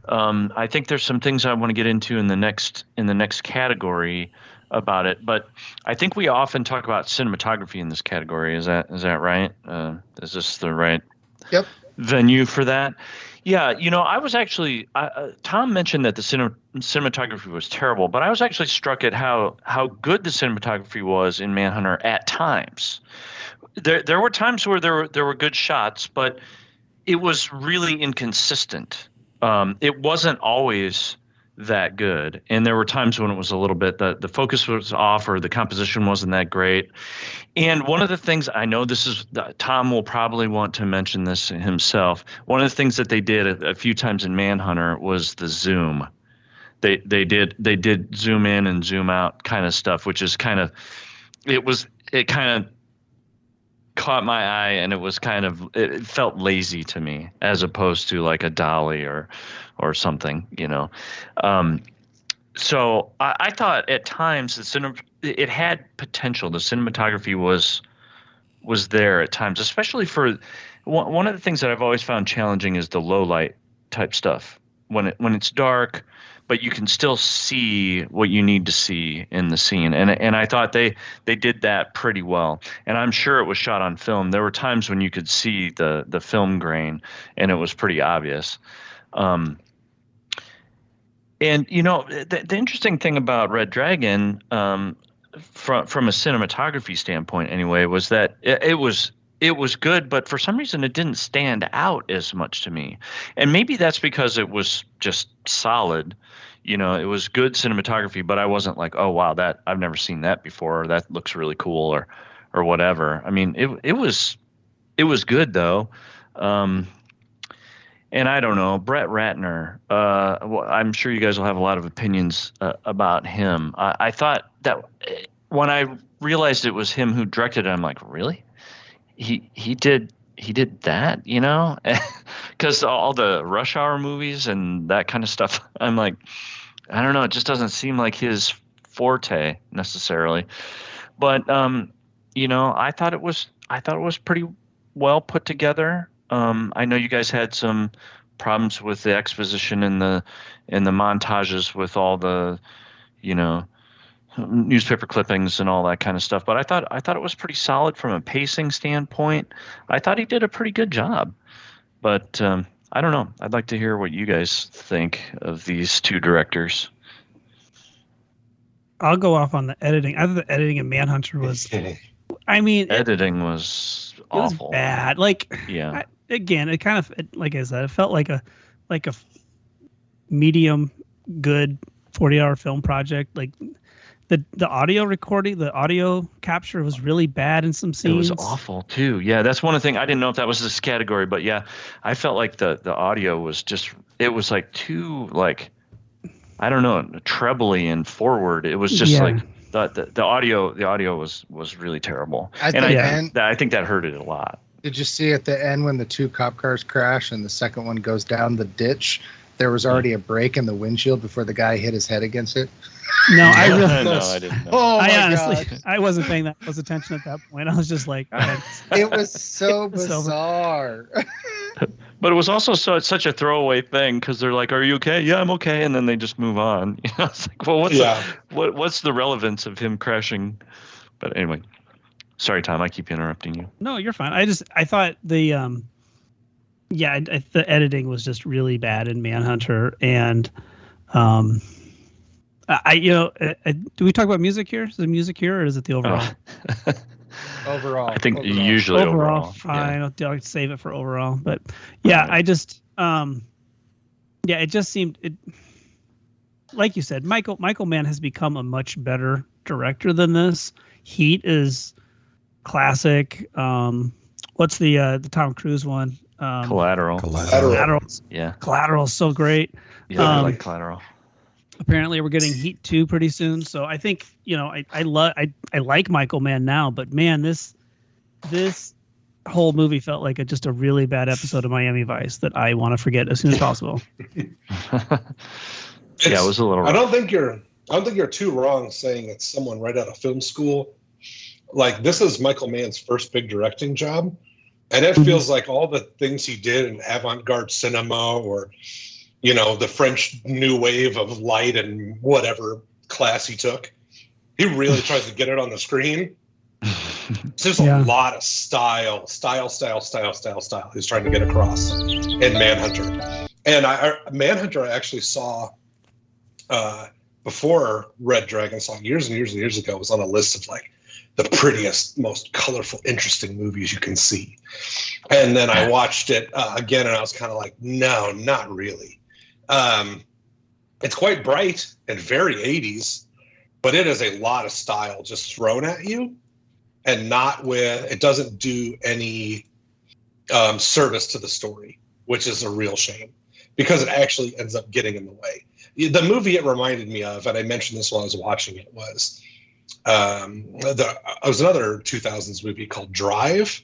I think there's some things I want to get into in the next category about it, but I think we often talk about cinematography in this category. Is that right? Is this the right venue for that? Yeah, I was actually Tom mentioned that the cinematography was terrible, but I was actually struck at how good the cinematography was in Manhunter at times. There were times where there were good shots, but it was really inconsistent. It wasn't always that good, and there were times when it was a little bit the focus was off or the composition wasn't that great. And one of the things I know Tom will probably want to mention this himself. One of the things that they did a few times in Manhunter was the zoom. They did zoom in and zoom out kind of stuff, which is it kind of caught my eye, and it felt lazy to me as opposed to like a dolly or something, So I thought at times it had potential. The cinematography was there at times, especially for one of the things that I've always found challenging is the low light type stuff when it's dark, but you can still see what you need to see in the scene. And I thought they did that pretty well. And I'm sure it was shot on film. There were times when you could see the film grain, and it was pretty obvious. And the interesting thing about Red Dragon, from a cinematography standpoint anyway, was that it was good, but for some reason it didn't stand out as much to me. And maybe that's because it was just solid. It was good cinematography, but I wasn't like, oh wow, that I've never seen that before, or that looks really cool, or whatever. I mean, it was good though. And I don't know, Brett Ratner. I'm sure you guys will have a lot of opinions about him. I thought that when I realized it was him who directed it, I'm like, really? He did that, because all the Rush Hour movies and that kind of stuff. I'm like, I don't know. It just doesn't seem like his forte necessarily, but I thought it was pretty well put together. I know you guys had some problems with the exposition and the montages with all the newspaper clippings and all that kind of stuff, but I thought it was pretty solid from a pacing standpoint. I thought he did a pretty good job, but I don't know. I'd like to hear what you guys think of these two directors. I'll go off on the editing. I thought the editing in Manhunter was, editing was awful. It was bad. Like, yeah. It kind of, like I said, it felt like a medium good 40-hour film project. Like the audio recording, the audio capture was really bad in some scenes. It was awful too. Yeah, that's one of the things. I didn't know if that was this category, but yeah, I felt like the audio was just, it was like too, like, I don't know, trebly and forward. It was just like the audio was really terrible. I think that hurt it a lot. Did you see at the end when the two cop cars crash and the second one goes down the ditch? There was already a break in the windshield before the guy hit his head against it. No, I didn't know. Oh my honestly, God. I wasn't paying that close attention at that point. I was just like, it was so bizarre. But it was also such a throwaway thing because they're like, "Are you okay?" "Yeah, I'm okay," and then they just move on. It's like, well, what's the relevance of him crashing? But anyway, sorry, Tom, I keep interrupting you. No, you're fine. I thought the the editing was just really bad in Manhunter, and do we talk about music here? Is the music here, or is it the overall? Overall, I think usually overall. Fine, yeah. I'll save it for overall. But yeah, right. I just it just seemed like you said, Michael Mann has become a much better director than this. Heat is classic. What's the Tom Cruise one? Collateral. Yeah. Collateral's so great. Yeah, I like Collateral. Apparently, we're getting Heat 2 pretty soon. So I think I like Michael Mann now, but man, this whole movie felt like just a really bad episode of Miami Vice that I want to forget as soon as possible. It was a little rough. I don't think you're too wrong saying it's someone right out of film school. Like, this is Michael Mann's first big directing job, and it feels like all the things he did in avant-garde cinema or the French new wave of light and whatever class he took, he really tries to get it on the screen. So there's a lot of style he's trying to get across in Manhunter. And Manhunter I actually saw before Red Dragon, saw years and years and years ago, was on a list of like the prettiest, most colorful, interesting movies you can see. And then I watched it again, and I was kind of like, no, not really. It's quite bright and very 80s, but it is a lot of style just thrown at you, and it doesn't do any service to the story, which is a real shame because it actually ends up getting in the way. The movie it reminded me of, and I mentioned this while I was watching it, was another 2000s movie called Drive,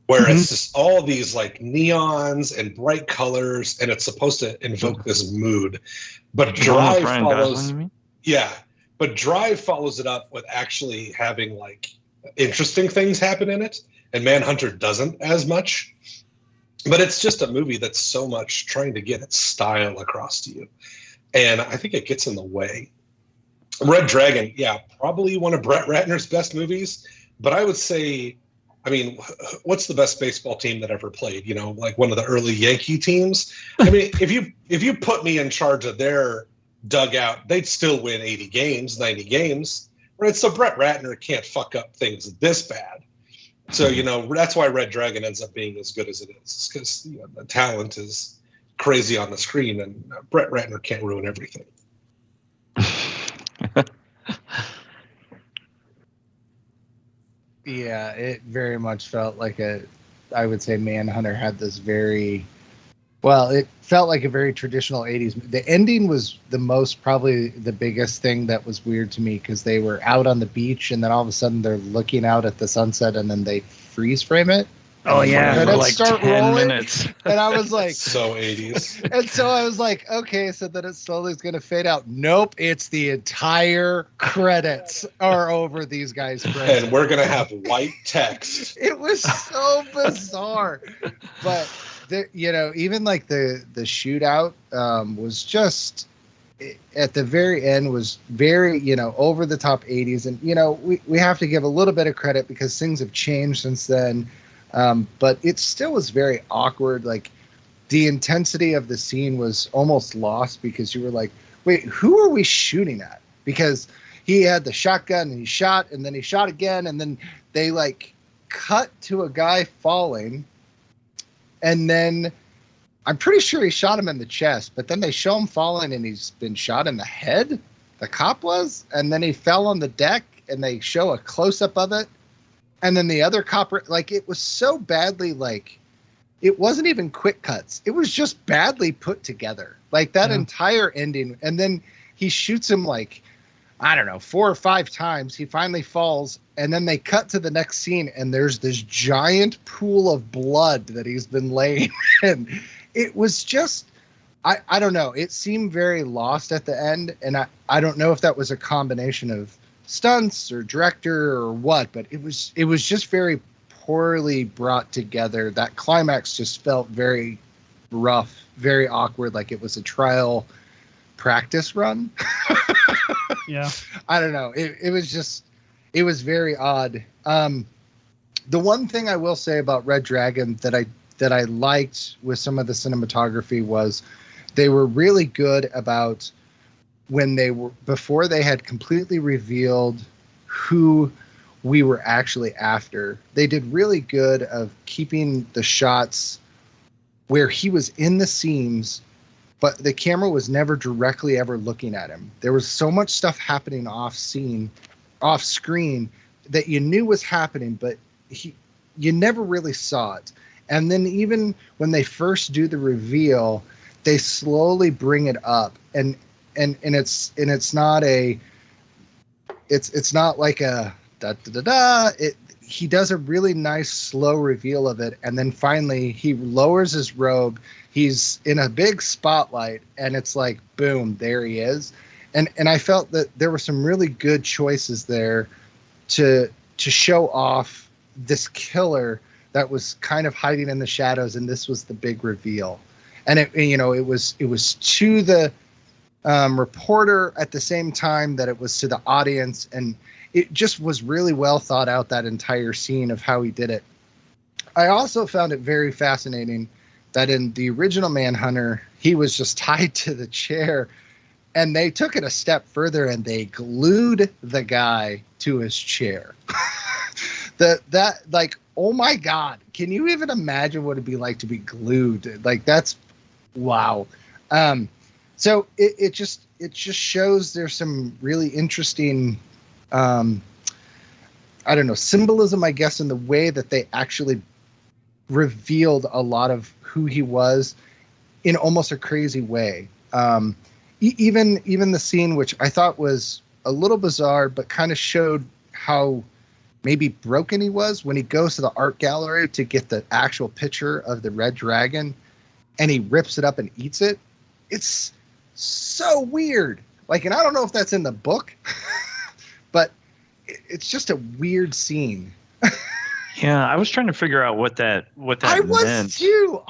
where it's just all these like neons and bright colors, and it's supposed to invoke this mood. But Drive follows, but Drive follows it up with actually having like interesting things happen in it, and Manhunter doesn't as much. But it's just a movie that's so much trying to get its style across to you, and I think it gets in the way. Red Dragon, probably one of Brett Ratner's best movies, but I would say, I mean, what's the best baseball team that ever played? Like one of the early Yankee teams. I mean, if you put me in charge of their dugout, they'd still win 80 games, 90 games, right? So Brett Ratner can't fuck up things this bad. So, that's why Red Dragon ends up being as good as it is, because the talent is crazy on the screen, and Brett Ratner can't ruin everything. Yeah, it very much felt like I would say Manhunter had this it felt like a very traditional 80s. The ending was probably the biggest thing that was weird to me, because they were out on the beach and then all of a sudden they're looking out at the sunset and then they freeze frame it. Oh yeah, For like 10 minutes. And I was like, so 80s. And so I was like, okay, so then it slowly is going to fade out. Nope, it's the entire credits are over these guys' credits. And we're going to have white text. It was so bizarre. But, even like the shootout was just, at the very end, was very, over the top 80s. And, we have to give a little bit of credit because things have changed since then. But it still was very awkward. Like, the intensity of the scene was almost lost because you were like, wait, who are we shooting at? Because he had the shotgun and he shot and then he shot again. And then they like cut to a guy falling. And then I'm pretty sure he shot him in the chest, but then they show him falling and he's been shot in the head. The cop was, and then he fell on the deck and they show a close up of it. And then the other cop, like, it was so badly, like, it wasn't even quick cuts. It was just badly put together. Like, that entire ending. And then he shoots him, like, I don't know, 4 or 5 times. He finally falls. And then they cut to the next scene. And there's this giant pool of blood that he's been laying in. It was just, I don't know. It seemed very lost at the end. And I don't know if that was a combination of stunts or director or what, but it was just very poorly brought together. That climax just felt very rough, very awkward, like it was a trial practice run. Yeah. I don't know. It was very odd. The one thing I will say about Red Dragon that I liked with some of the cinematography was they were really good about before they had completely revealed who we were actually after. They did really good of keeping the shots where he was in the scenes, but the camera was never directly ever looking at him. There was so much stuff happening off screen that you knew was happening, but you never really saw it. And then even when they first do the reveal, they slowly bring it up, and it's not like a da da da da. He does a really nice slow reveal of it, and then finally he lowers his robe. He's in a big spotlight, and it's like boom, there he is. And I felt that there were some really good choices there to show off this killer that was kind of hiding in the shadows, and this was the big reveal. And it was to the reporter at the same time that it was to the audience, and it just was really well thought out, that entire scene of how he did it. I also found it very fascinating that in the original Manhunter, he was just tied to the chair, and they took it a step further and they glued the guy to his chair. that like, oh my God, can you even imagine what it'd be like to be glued? Like, that's wow. So it just shows there's some really interesting, symbolism, I guess, in the way that they actually revealed a lot of who he was in almost a crazy way. Even the scene, which I thought was a little bizarre, but kind of showed how maybe broken he was, when he goes to the art gallery to get the actual picture of the Red Dragon and he rips it up and eats it. It's so weird. Like, and I don't know if that's in the book, but it's just a weird scene. Yeah, I was trying to figure out what that I meant. Was too.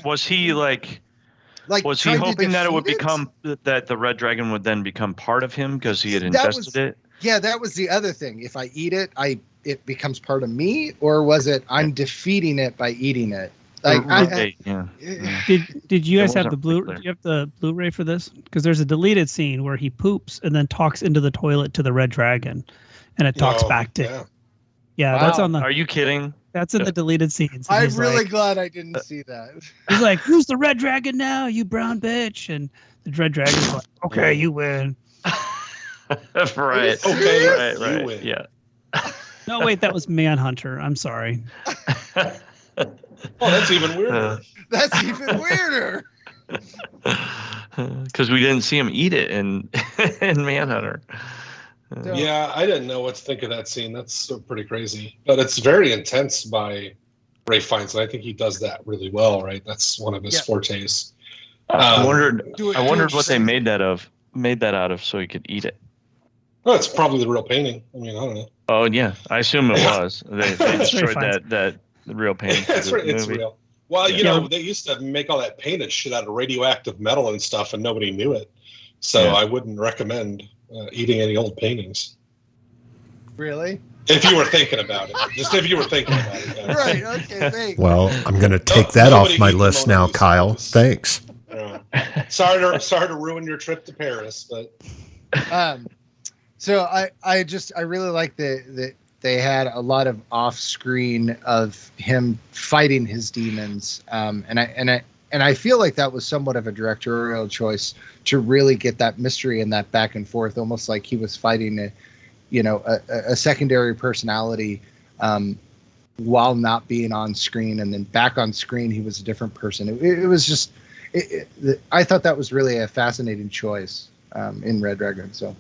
Was he like was he hoping that it would become that the Red Dragon would then become part of him because he had ingested it? Yeah, that was the other thing. If I eat it, it becomes part of me, or was it I'm defeating it by eating it? Like, Did you guys have the Do you have the Blu-ray for this? Because there's a deleted scene where he poops and then talks into the toilet to the Red Dragon, and it talks back to him. Yeah, wow. That's on the. Are you kidding? That's in the deleted scenes. I'm really glad I didn't see that. He's like, "Who's the Red Dragon now, you brown bitch?" And the Red Dragon's like, "Okay, you win." Right. Okay. Right. You win. Yeah. No, wait, that was Manhunter. I'm sorry. Oh, that's even weirder. That's even weirder. Because we didn't see him eat it in Manhunter. Yeah, I didn't know what to think of that scene. That's pretty crazy, but it's very intense by Ray Fiennes, and I think he does that really well. Right, that's one of his fortes. I wondered what they made that out of so he could eat it. Well, it's probably the real painting. I mean, I don't know. Oh yeah, I assume it was. They destroyed that real painting. It's real. Well, you know, they used to make all that painted shit out of radioactive metal and stuff, and nobody knew it. So I wouldn't recommend eating any old paintings. Really? If you were thinking about it. Just if you were thinking about it. Yeah. Right, okay, thanks. Well, I'm going to take that off my list now, Kyle. Thanks. Sorry to ruin your trip to Paris, but so I really like that they had a lot of off screen of him fighting his demons, and I feel like that was somewhat of a directorial choice to really get that mystery and that back and forth, almost like he was fighting a secondary personality while not being on screen, and then back on screen he was a different person. It was just I thought that was really a fascinating choice in Red Dragon. So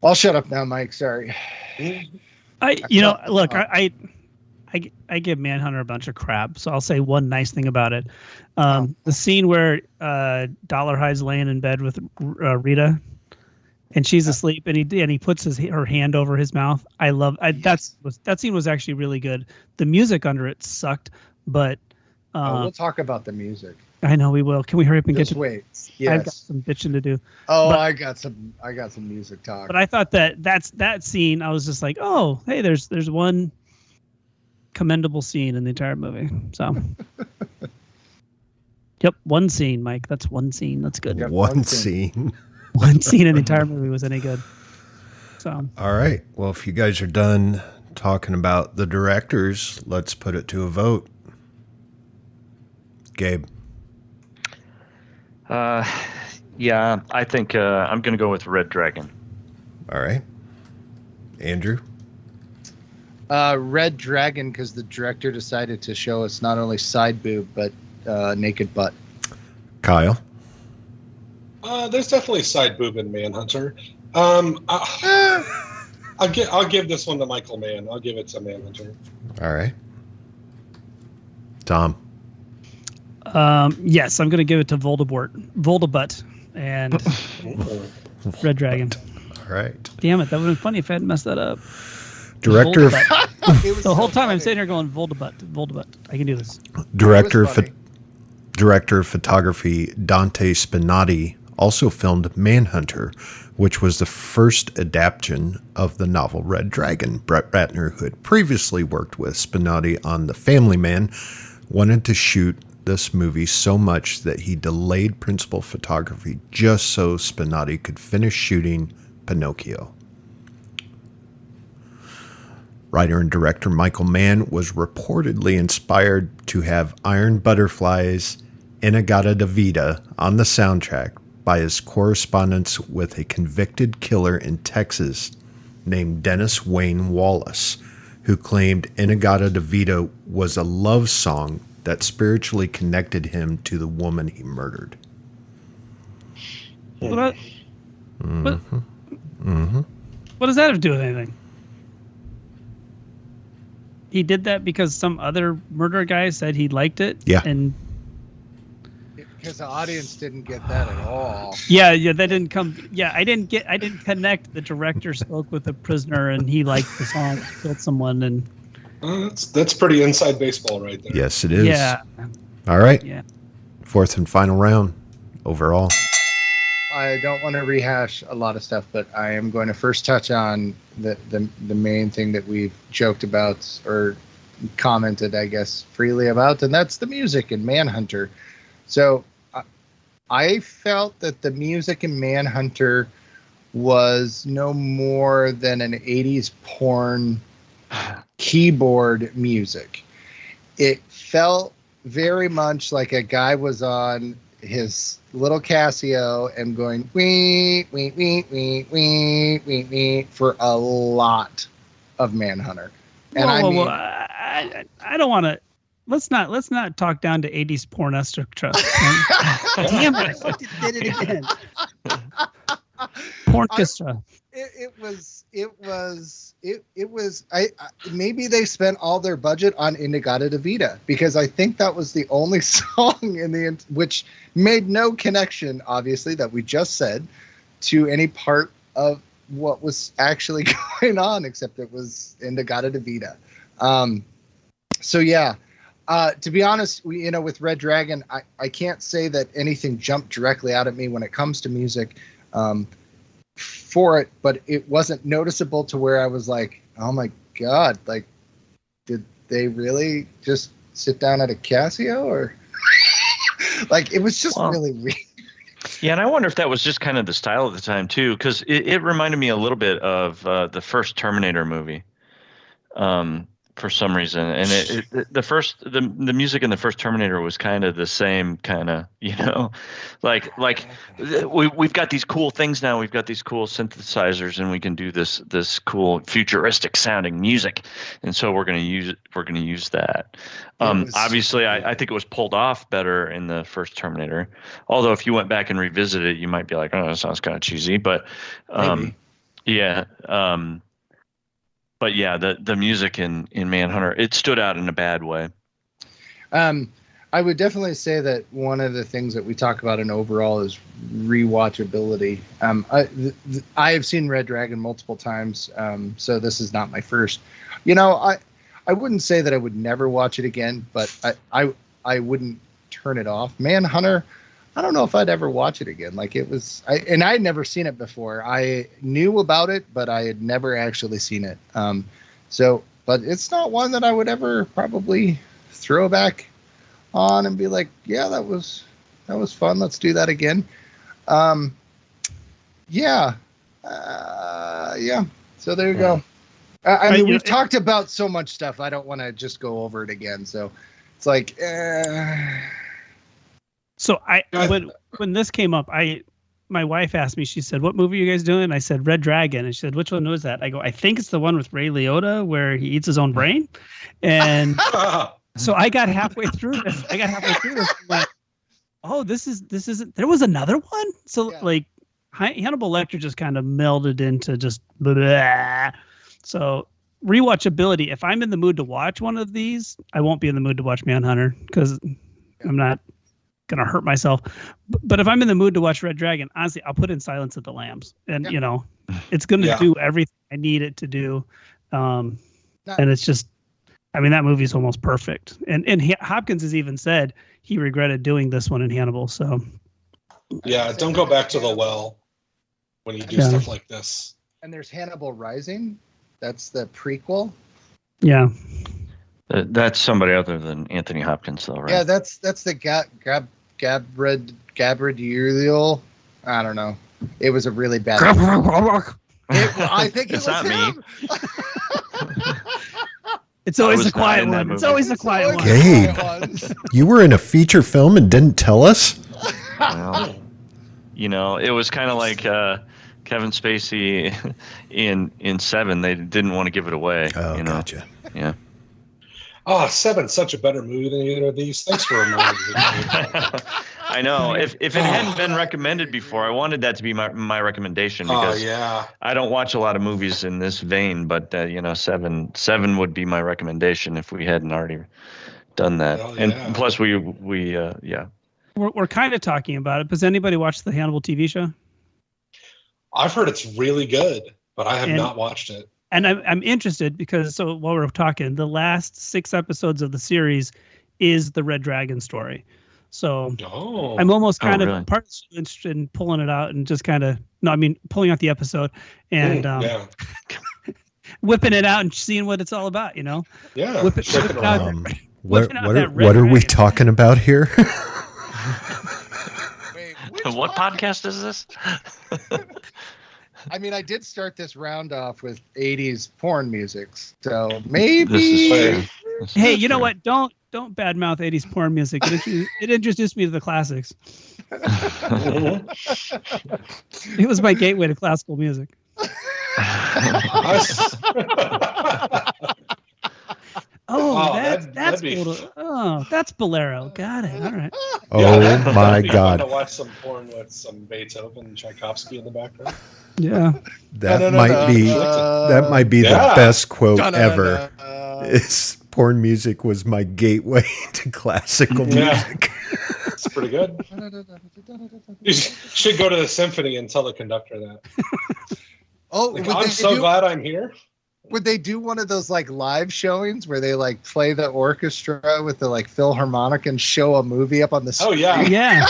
I'll shut up now, Mike. Sorry. I give Manhunter a bunch of crap, so I'll say one nice thing about it. The scene where Dollarhide's laying in bed with Rita, and she's asleep, and he puts her hand over his mouth. That scene was actually really good. The music under it sucked, but we'll talk about the music. I know we will. Can we hurry up and Just get to wait? Yes. I've got some bitching to do. Oh, I got some music talk. But I thought that scene, I was just like, oh, hey, there's one commendable scene in the entire movie. So, yep, one scene, Mike. That's one scene. That's good. Yep, one scene. One scene in the entire movie was any good. So. All right. Well, if you guys are done talking about the directors, let's put it to a vote. Gabe. Yeah, I think I'm going to go with Red Dragon. All right. Andrew? Red Dragon, because the director decided to show us not only side boob, but naked butt. Kyle? There's definitely side boob in Manhunter. I'll give this one to Michael Mann. I'll give it to Manhunter. All right. Tom? Yes, I'm going to give it to Voldabutt and Red Dragon. All right. Damn it, that would have been funny if I hadn't messed that up. Director of the whole time I'm sitting here going Voldabutt. I can do this. Director of photography Dante Spinotti also filmed Manhunter, which was the first adaptation of the novel Red Dragon. Brett Ratner, who had previously worked with Spinotti on The Family Man, wanted to shoot this movie so much that he delayed principal photography just so Spinotti could finish shooting Pinocchio. Writer and director Michael Mann was reportedly inspired to have Iron Butterfly's In-A-Gadda-Da-Vida on the soundtrack by his correspondence with a convicted killer in Texas named Dennis Wayne Wallace, who claimed In-A-Gadda-Da-Vida was a love song that spiritually connected him to the woman he murdered. What does that have to do with anything? He did that because some other murder guy said he liked it? Yeah. And because the audience didn't get that at all. Yeah, that didn't come. Yeah, I didn't connect. The director spoke with a prisoner and he liked the song, killed someone, and that's pretty inside baseball right there. Yes, it is. Yeah. All right. Yeah. Fourth and final round overall. I don't want to rehash a lot of stuff, but I am going to first touch on the main thing that we've joked about or commented, I guess, freely about, and that's the music in Manhunter. So I felt that the music in Manhunter was no more than an 80s porn keyboard music. It felt very much like a guy was on his little Casio and going wee wee wee wee wee wee wee for a lot of Manhunter. And I don't want to. Let's not talk down to 80s porn. Damn it! I fucking did it again. Pornkestra. It was. Maybe they spent all their budget on Inagata Vida because I think that was the only song which made no connection, obviously, that we just said, to any part of what was actually going on, except it was Inagata Vida. So yeah. To be honest, with Red Dragon, I can't say that anything jumped directly out at me when it comes to music for it, but it wasn't noticeable to where I was like, oh my God, like, did they really just sit down at a Casio or like, it was just really weird. Yeah, and I wonder if that was just kind of the style of the time too, because it reminded me a little bit of the first Terminator movie. For some reason, and the music in the first Terminator was kind of the same kind of, like we've got these cool things now, we've got these cool synthesizers, and we can do this cool futuristic sounding music, and so we're going to use that. Obviously, I think it was pulled off better in the first Terminator. Although if you went back and revisited it, you might be like, oh, that sounds kind of cheesy, but yeah. But yeah, the music in Manhunter, it stood out in a bad way. I would definitely say that one of the things that we talk about in overall is rewatchability. I have seen Red Dragon multiple times, so this is not my first. I wouldn't say that I would never watch it again, but I wouldn't turn it off. Manhunter, I don't know if I'd ever watch it again. Like it was, and I'd never seen it before. I knew about it, but I had never actually seen it. But it's not one that I would ever probably throw back on and be like, yeah, that was fun. Let's do that again. Yeah. So there you go. I mean, we've talked about so much stuff. I don't want to just go over it again. So it's like, So when this came up, my wife asked me, she said, what movie are you guys doing? I said, Red Dragon. And she said, which one was that? I go, I think it's the one with Ray Liotta where he eats his own brain. And so I got halfway through this. And went, oh, this isn't, there was another one. So like Hannibal Lecter just kind of melded into just blah. So rewatchability, if I'm in the mood to watch one of these, I won't be in the mood to watch Manhunter because I'm not gonna hurt myself, but if I'm in the mood to watch Red Dragon, honestly, I'll put in Silence of the Lambs, and it's gonna do everything I need it to do. And it's just, I mean, that movie's almost perfect. And Hopkins has even said he regretted doing this one in Hannibal. So yeah, don't go back to the well when you do stuff like this. And there's Hannibal Rising. That's the prequel. Yeah. That's somebody other than Anthony Hopkins, though, right? Yeah, that's the Gabriel. I don't know. It was a really bad. I think it was him. It's always the quiet one. It's always the quiet one. Gabe, you were in a feature film and didn't tell us? Well, it was kind of like Kevin Spacey in Seven. They didn't want to give it away. Oh, gotcha. Yeah. Oh, Seven's such a better movie than either of these. Thanks for reminding me. I know. If it hadn't been recommended before, I wanted that to be my recommendation because I don't watch a lot of movies in this vein. But Seven would be my recommendation if we hadn't already done that. And plus, we're kind of talking about it. Has anybody watched the Hannibal TV show? I've heard it's really good, but I have not watched it. And I'm interested because while we're talking, the last 6 episodes of the series is the Red Dragon story. So I'm almost kind of part interested in pulling it out and just kind of pulling out the episode and whipping it out and seeing what it's all about. Yeah. Whip it out. What are we talking about here? What podcast is this? I mean, I did start this round off with 80s porn music, so maybe. This is fair. Hey, you know what? Don't badmouth 80s porn music. It introduced me to the classics. It was my gateway to classical music. That's cool. Oh, that's Bolero. Got it. All right. Oh my You God. want to watch some porn with some Beethoven and Tchaikovsky in the background? Yeah. That might be the Yeah. best quote ever. Is porn music was my gateway to classical music. It's pretty good. You should go to the symphony and tell the conductor that. Oh, Like, I'm so glad I'm here. Would they do one of those like live showings where they like play the orchestra with the like Philharmonic and show a movie up on the screen? Oh yeah, Yeah.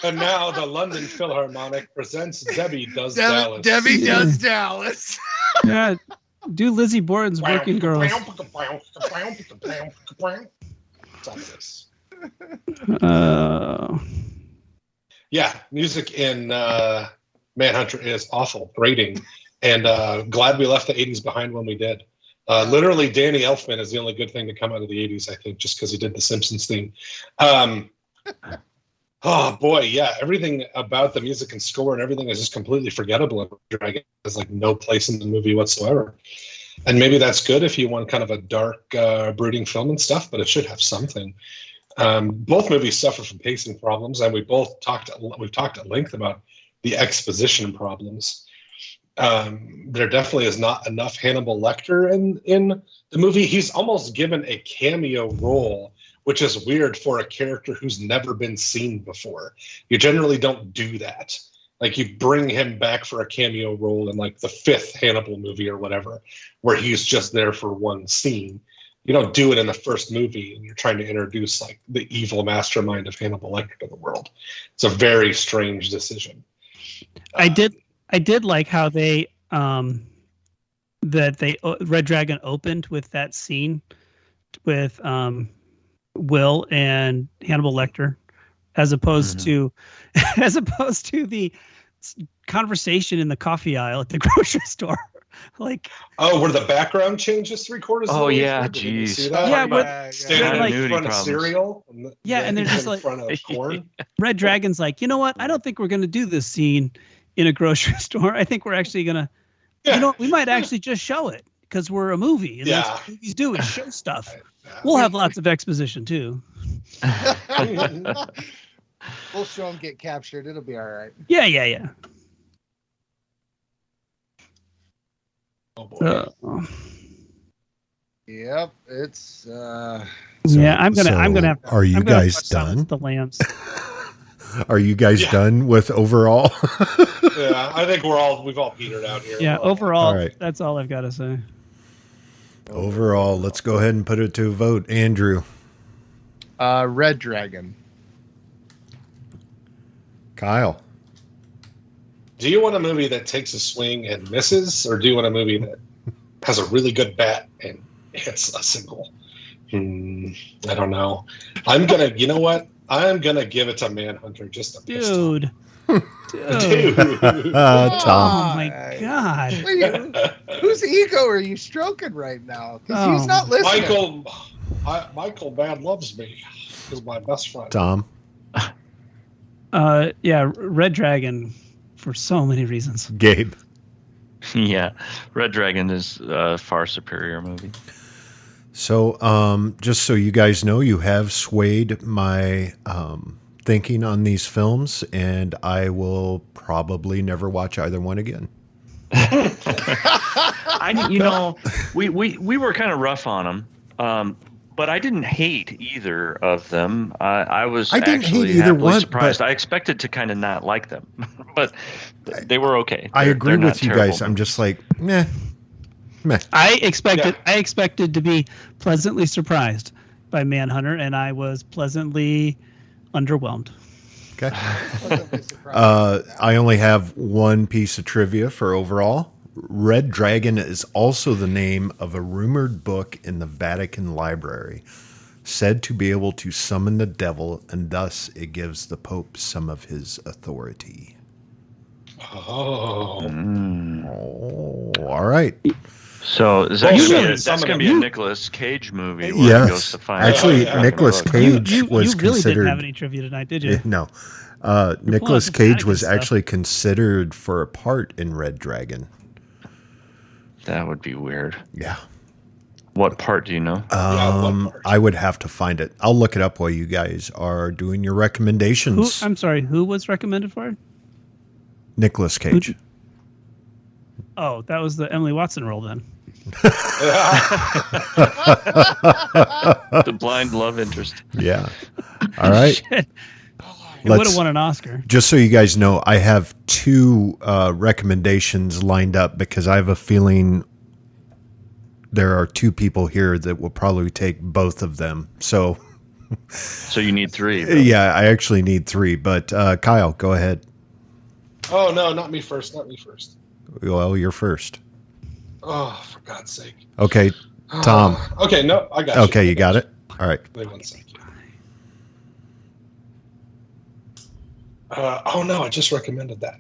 And now the London Philharmonic presents Debbie Does Dallas. Debbie Does Dallas. Yeah. Do Lizzie Borden's Working Girls. Stop this. Uh, Yeah, music in Manhunter is awful, grating, and glad we left the 80s behind when we did. Literally, Danny Elfman is the only good thing to come out of the 80s, I think, just because he did the Simpsons theme. Oh boy, yeah, everything about the music and score and everything is just completely forgettable. And Dragon has like no place in the movie whatsoever. And maybe that's good if you want kind of a dark, brooding film and stuff, but it should have something. Both movies suffer from pacing problems, and we've talked at length about the exposition problems. There definitely is not enough Hannibal Lecter in the movie. He's almost given a cameo role, which is weird for a character who's never been seen before. You generally don't do that. Like, you bring him back for a cameo role in like the 5th Hannibal movie or whatever, where he's just there for one scene. You don't do it in the first movie, and you're trying to introduce like the evil mastermind of Hannibal Lecter to the world. It's a very strange decision. I did like how they Red Dragon opened with that scene with Will and Hannibal Lecter, as opposed to the conversation in the coffee aisle at the grocery store. Like, oh, where the background changes 3/4 of the way? yeah, Did you geez. see that? Yeah, Standing like, in front of cereal. And they're just in like front of corn. Red Dragon's like, you know what? I don't think we're going to do this scene in a grocery store. I think we're actually going to, we might actually just show it because we're a movie. And that's what movies do, is show stuff. We'll have lots of exposition too. We'll show them get captured. It'll be all right. Yeah. Oh boy. Yep, it's I'm gonna have. Are you guys done? The lambs. Are you guys done with overall? Yeah, I think we've all petered out here. Yeah, overall, all right. That's all I've got to say. Overall, let's go ahead and put it to a vote. Andrew. Red Dragon. Kyle. Do you want a movie that takes a swing and misses, or do you want a movie that has a really good bat and hits a single? I don't know. You know what? I'm gonna give it to Manhunter. Just a dude. Dude. Tom. Oh my God. Whose ego are you stroking right now? Because he's not listening. Michael Bad loves me. He's my best friend. Tom. Red Dragon, for so many reasons. Gabe. Yeah, Red Dragon is a far superior movie. So, just so you guys know, you have swayed my thinking on these films, and I will probably never watch either one again. We were kind of rough on them, but I didn't hate either of them. I didn't hate either one. Surprised. I expected to kind of not like them, but they were okay. I agree with you guys. I'm just like, meh. I expected to be pleasantly surprised by Manhunter, and I was pleasantly underwhelmed. Okay. I only have one piece of trivia for overall. Red Dragon is also the name of a rumored book in the Vatican Library, said to be able to summon the devil, and thus it gives the Pope some of his authority. Oh, all right. So is that going to be a Nicolas Cage movie? Where he goes to find actually, Nicolas Cage was you really considered. Didn't have any trivia tonight, did you? No, Nicolas Cage was actually considered for a part in Red Dragon. That would be weird. Yeah. What part do you know? what part? I would have to find it. I'll look it up while you guys are doing your recommendations. I'm sorry, who was recommended for it? Nicolas Cage. Oh, that was the Emily Watson role then. The blind love interest. Yeah. All right. Shit. It would have won an Oscar. Just so you guys know, I have two recommendations lined up because I have a feeling there are two people here that will probably take both of them. So you need three. Really. Yeah, I actually need three. But Kyle, go ahead. Oh, no, not me first. Not me first. Well, you're first. Oh, for God's sake. Okay, Tom. Okay, no, I got you. Okay, you got it? All right. Wait 1 second. Oh no, I just recommended that.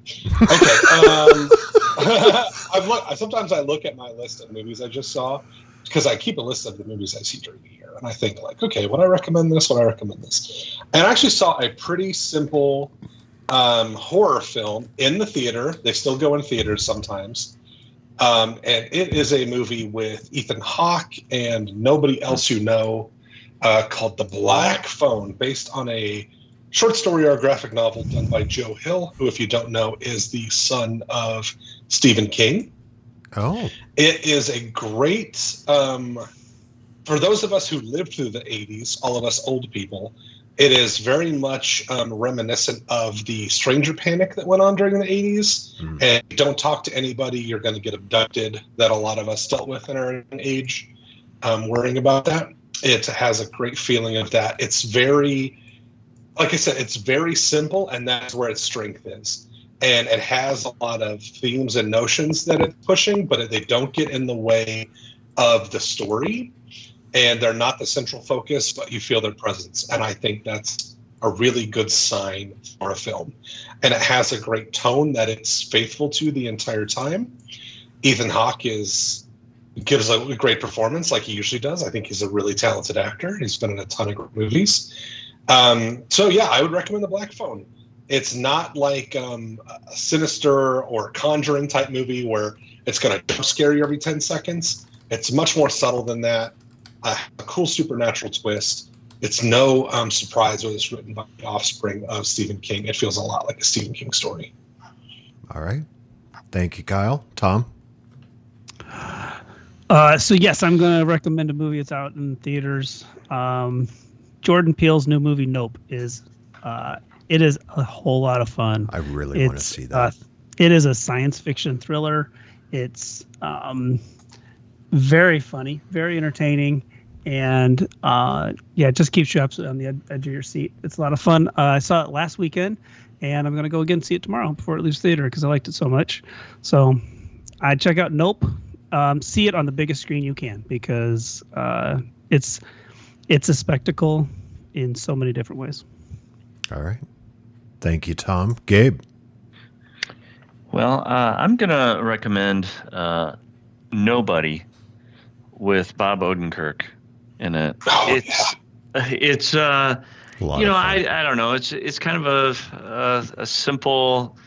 Okay. Sometimes I look at my list of movies I just saw because I keep a list of the movies I see during the year, and I think like, okay, would I recommend this? Would I recommend this? And I actually saw a pretty simple horror film in the theater. They still go in theaters sometimes. And it is a movie with Ethan Hawke and nobody else you know, called The Black Phone, based on a short story or graphic novel done by Joe Hill, who, if you don't know, is the son of Stephen King. Oh. It is a great, for those of us who lived through the 80s, all of us old people, it is very much reminiscent of the stranger panic that went on during the 80s. And don't talk to anybody, you're going to get abducted, that a lot of us dealt with in our age, worrying about that. It has a great feeling of that. It's very, like I said, it's very simple, and that's where its strength is. And it has a lot of themes and notions that it's pushing, but they don't get in the way of the story. And they're not the central focus, but you feel their presence. And I think that's a really good sign for a film. And it has a great tone that it's faithful to the entire time. Ethan Hawke gives a great performance like he usually does. I think he's a really talented actor. He's been in a ton of great movies. So yeah, I would recommend The Black Phone. It's not like a Sinister or Conjuring type movie where it's going to jump scare you every 10 seconds. It's much more subtle than that. A cool supernatural twist. It's no surprise when it's written by the offspring of Stephen King. It feels a lot like a Stephen King story. All right. Thank you, Kyle. Tom? So yes, I'm going to recommend a movie that's out in theaters. Jordan Peele's new movie Nope is it is a whole lot of fun. I really want to see that. It is a science fiction thriller. It's very funny, very entertaining, and it just keeps you absolutely on the edge of your seat. It's a lot of fun. I saw it last weekend, and I'm going to go again and see it tomorrow before it leaves theater because I liked it so much. So I'd check out Nope. See it on the biggest screen you can because it's a spectacle in so many different ways. All right. Thank you, Tom. Gabe? Well, I'm going to recommend Nobody with Bob Odenkirk in it. It's I don't know. It's kind of a simple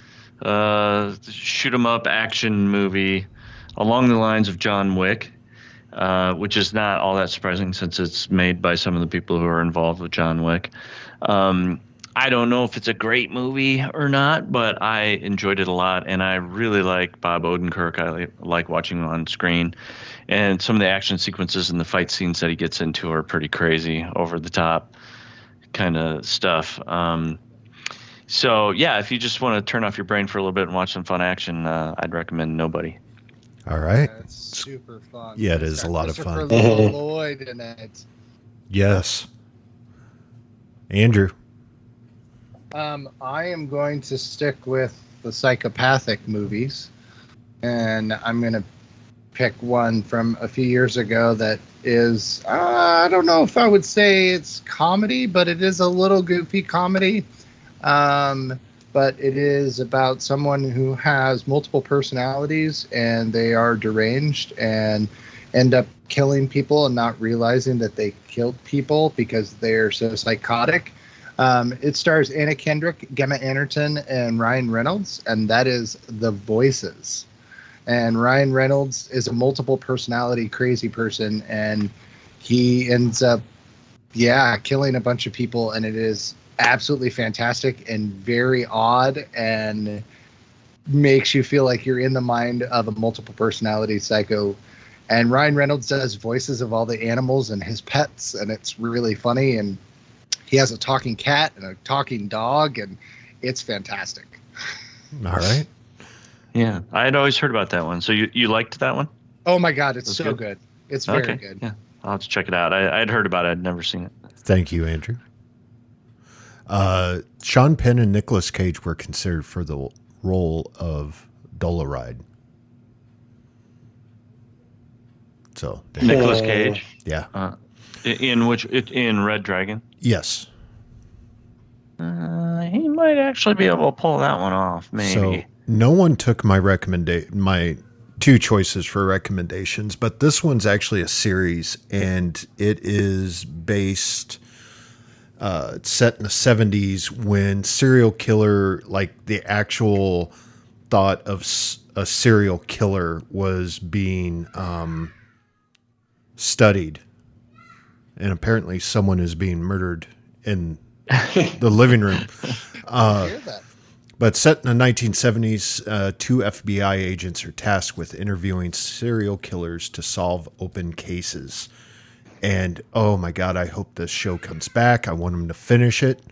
shoot 'em up action movie along the lines of John Wick. Which is not all that surprising since it's made by some of the people who are involved with John Wick. I don't know if it's a great movie or not, but I enjoyed it a lot, and I really like Bob Odenkirk. I like watching him on screen, and some of the action sequences and the fight scenes that he gets into are pretty crazy, over-the-top kind of stuff. So, yeah, if you just want to turn off your brain for a little bit and watch some fun action, I'd recommend Nobody. All right. It's super fun. Yeah, it is a lot of fun. Lloyd in it. Yes. Andrew? I am going to stick with the psychopathic movies, and I'm going to pick one from a few years ago that is, I don't know if I would say it's comedy, but it is a little goofy comedy. But it is about someone who has multiple personalities and they are deranged and end up killing people and not realizing that they killed people because they're so psychotic. It stars Anna Kendrick, Gemma Arterton, and Ryan Reynolds, and that is The Voices. and Ryan Reynolds is a multiple personality crazy person, and he ends up, killing a bunch of people, and it is absolutely fantastic and very odd and makes you feel like you're in the mind of a multiple personality psycho. And Ryan Reynolds does voices of all the animals and his pets, and it's really funny. And he has a talking cat and a talking dog, and it's fantastic. All right. Yeah, I had always heard about that one. So you liked that one? Oh my God, it's so good. It's very good. Yeah, I'll have to check it out. I'd heard about it. I'd never seen it. Thank you, Andrew. Sean Penn and Nicolas Cage were considered for the role of Doloride. So Nicolas Cage. Yeah. In Red Dragon? Yes. He might actually be able to pull that one off, maybe. So no one took my two choices for recommendations, but this one's actually a series, and it is based it's set in the 70s when serial killer, like the actual thought of a serial killer was being studied, and apparently someone is being murdered in the living room. But set in the 1970s, two FBI agents are tasked with interviewing serial killers to solve open cases. And, oh my God, I hope this show comes back. I want them to finish it.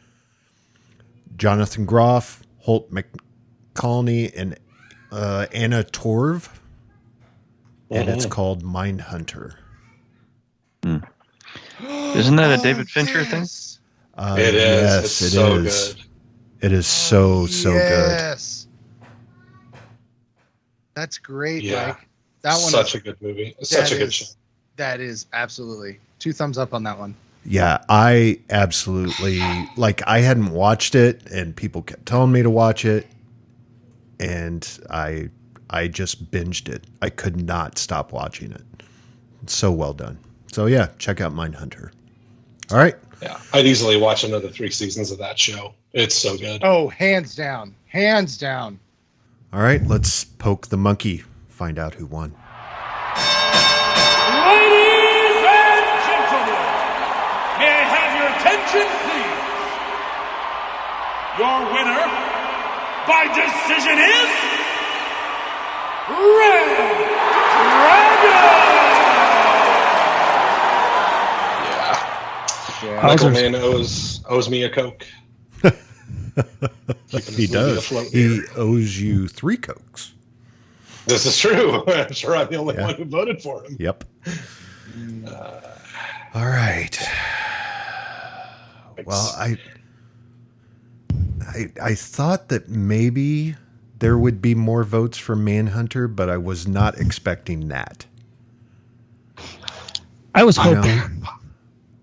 Jonathan Groff, Holt McCallany, and Anna Torv. And it's called Manhunter. Isn't that a David Fincher thing? It is. Yes, it's it so is. good. It is so good. Yes. That's great, Yeah. Mike. That one Such a good movie. Such a good show. That is absolutely 2 thumbs up on that one. Yeah, I absolutely, I hadn't watched it, and people kept telling me to watch it, and I just binged it. I could not stop watching it. It's so well done. So yeah, check out Mindhunter. All right. Yeah, I'd easily watch another 3 seasons of that show. It's so good. Oh, hands down. Hands down. All right, let's poke the monkey, find out who won. Ladies and gentlemen, may I have your attention, please? Your winner, by decision, is Red Dragon! Yeah. Michael Mann owes me a Coke. He does. He owes you 3 Cokes. This is true. I'm sure I'm the only one who voted for him. Yep. All right. Well, I thought that maybe there would be more votes for Manhunter, but I was not expecting that. I was hoping.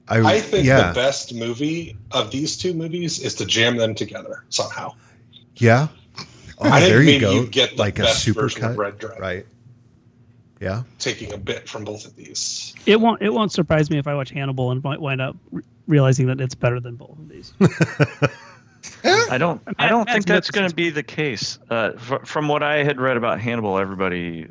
I think the best movie of these 2 movies is to jam them together somehow. Yeah. Oh, I think there maybe you go. you get the like a best super version cut, of Red Dragon. Right. Yeah. Taking a bit from both of these. It won't surprise me if I watch Hannibal and might wind up realizing that it's better than both of these. I don't think that's going to be the case. From what I had read about Hannibal, everybody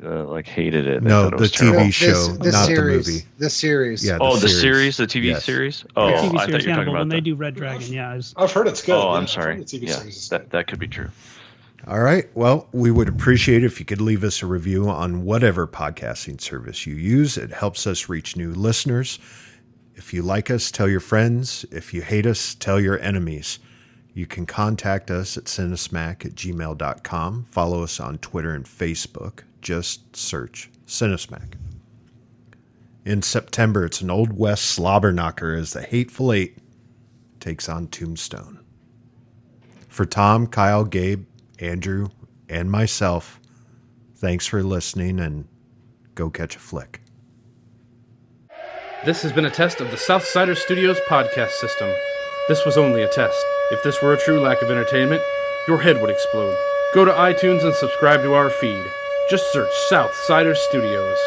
hated it. No, it the TV show, this not series, the movie. The series. Yeah. The series, the TV series. Oh, the TV I series thought you were talking Hannibal, about when that. they do Red Dragon. Yeah, I've heard it's good. Oh, yeah, I'm sorry. The TV Yeah, series is good. that could be true. All right. Well, we would appreciate it if you could leave us a review on whatever podcasting service you use. It helps us reach new listeners. If you like us, tell your friends. If you hate us, tell your enemies. You can contact us at cinesmack@gmail.com. Follow us on Twitter and Facebook. Just search Cinesmack. In September, it's an Old West slobber knocker as the Hateful Eight takes on Tombstone. For Tom, Kyle, Gabe, Andrew, and myself, thanks for listening, and go catch a flick. This has been a test of the Southsider Studios podcast system. This was only a test. If this were a true lack of entertainment, your head would explode. Go to iTunes and subscribe to our feed. Just search Southsider Studios.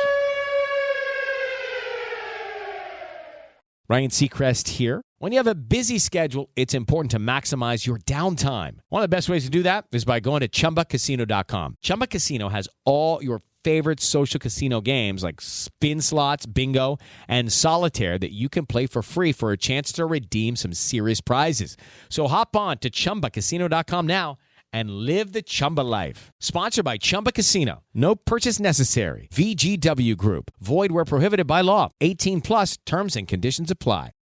Ryan Seacrest here. When you have a busy schedule, it's important to maximize your downtime. One of the best ways to do that is by going to ChumbaCasino.com. Chumba Casino has all your favorite social casino games like spin slots, bingo, and solitaire that you can play for free for a chance to redeem some serious prizes. So hop on to ChumbaCasino.com now and live the Chumba life. Sponsored by Chumba Casino. No purchase necessary. VGW Group. Void where prohibited by law. 18 plus terms and conditions apply.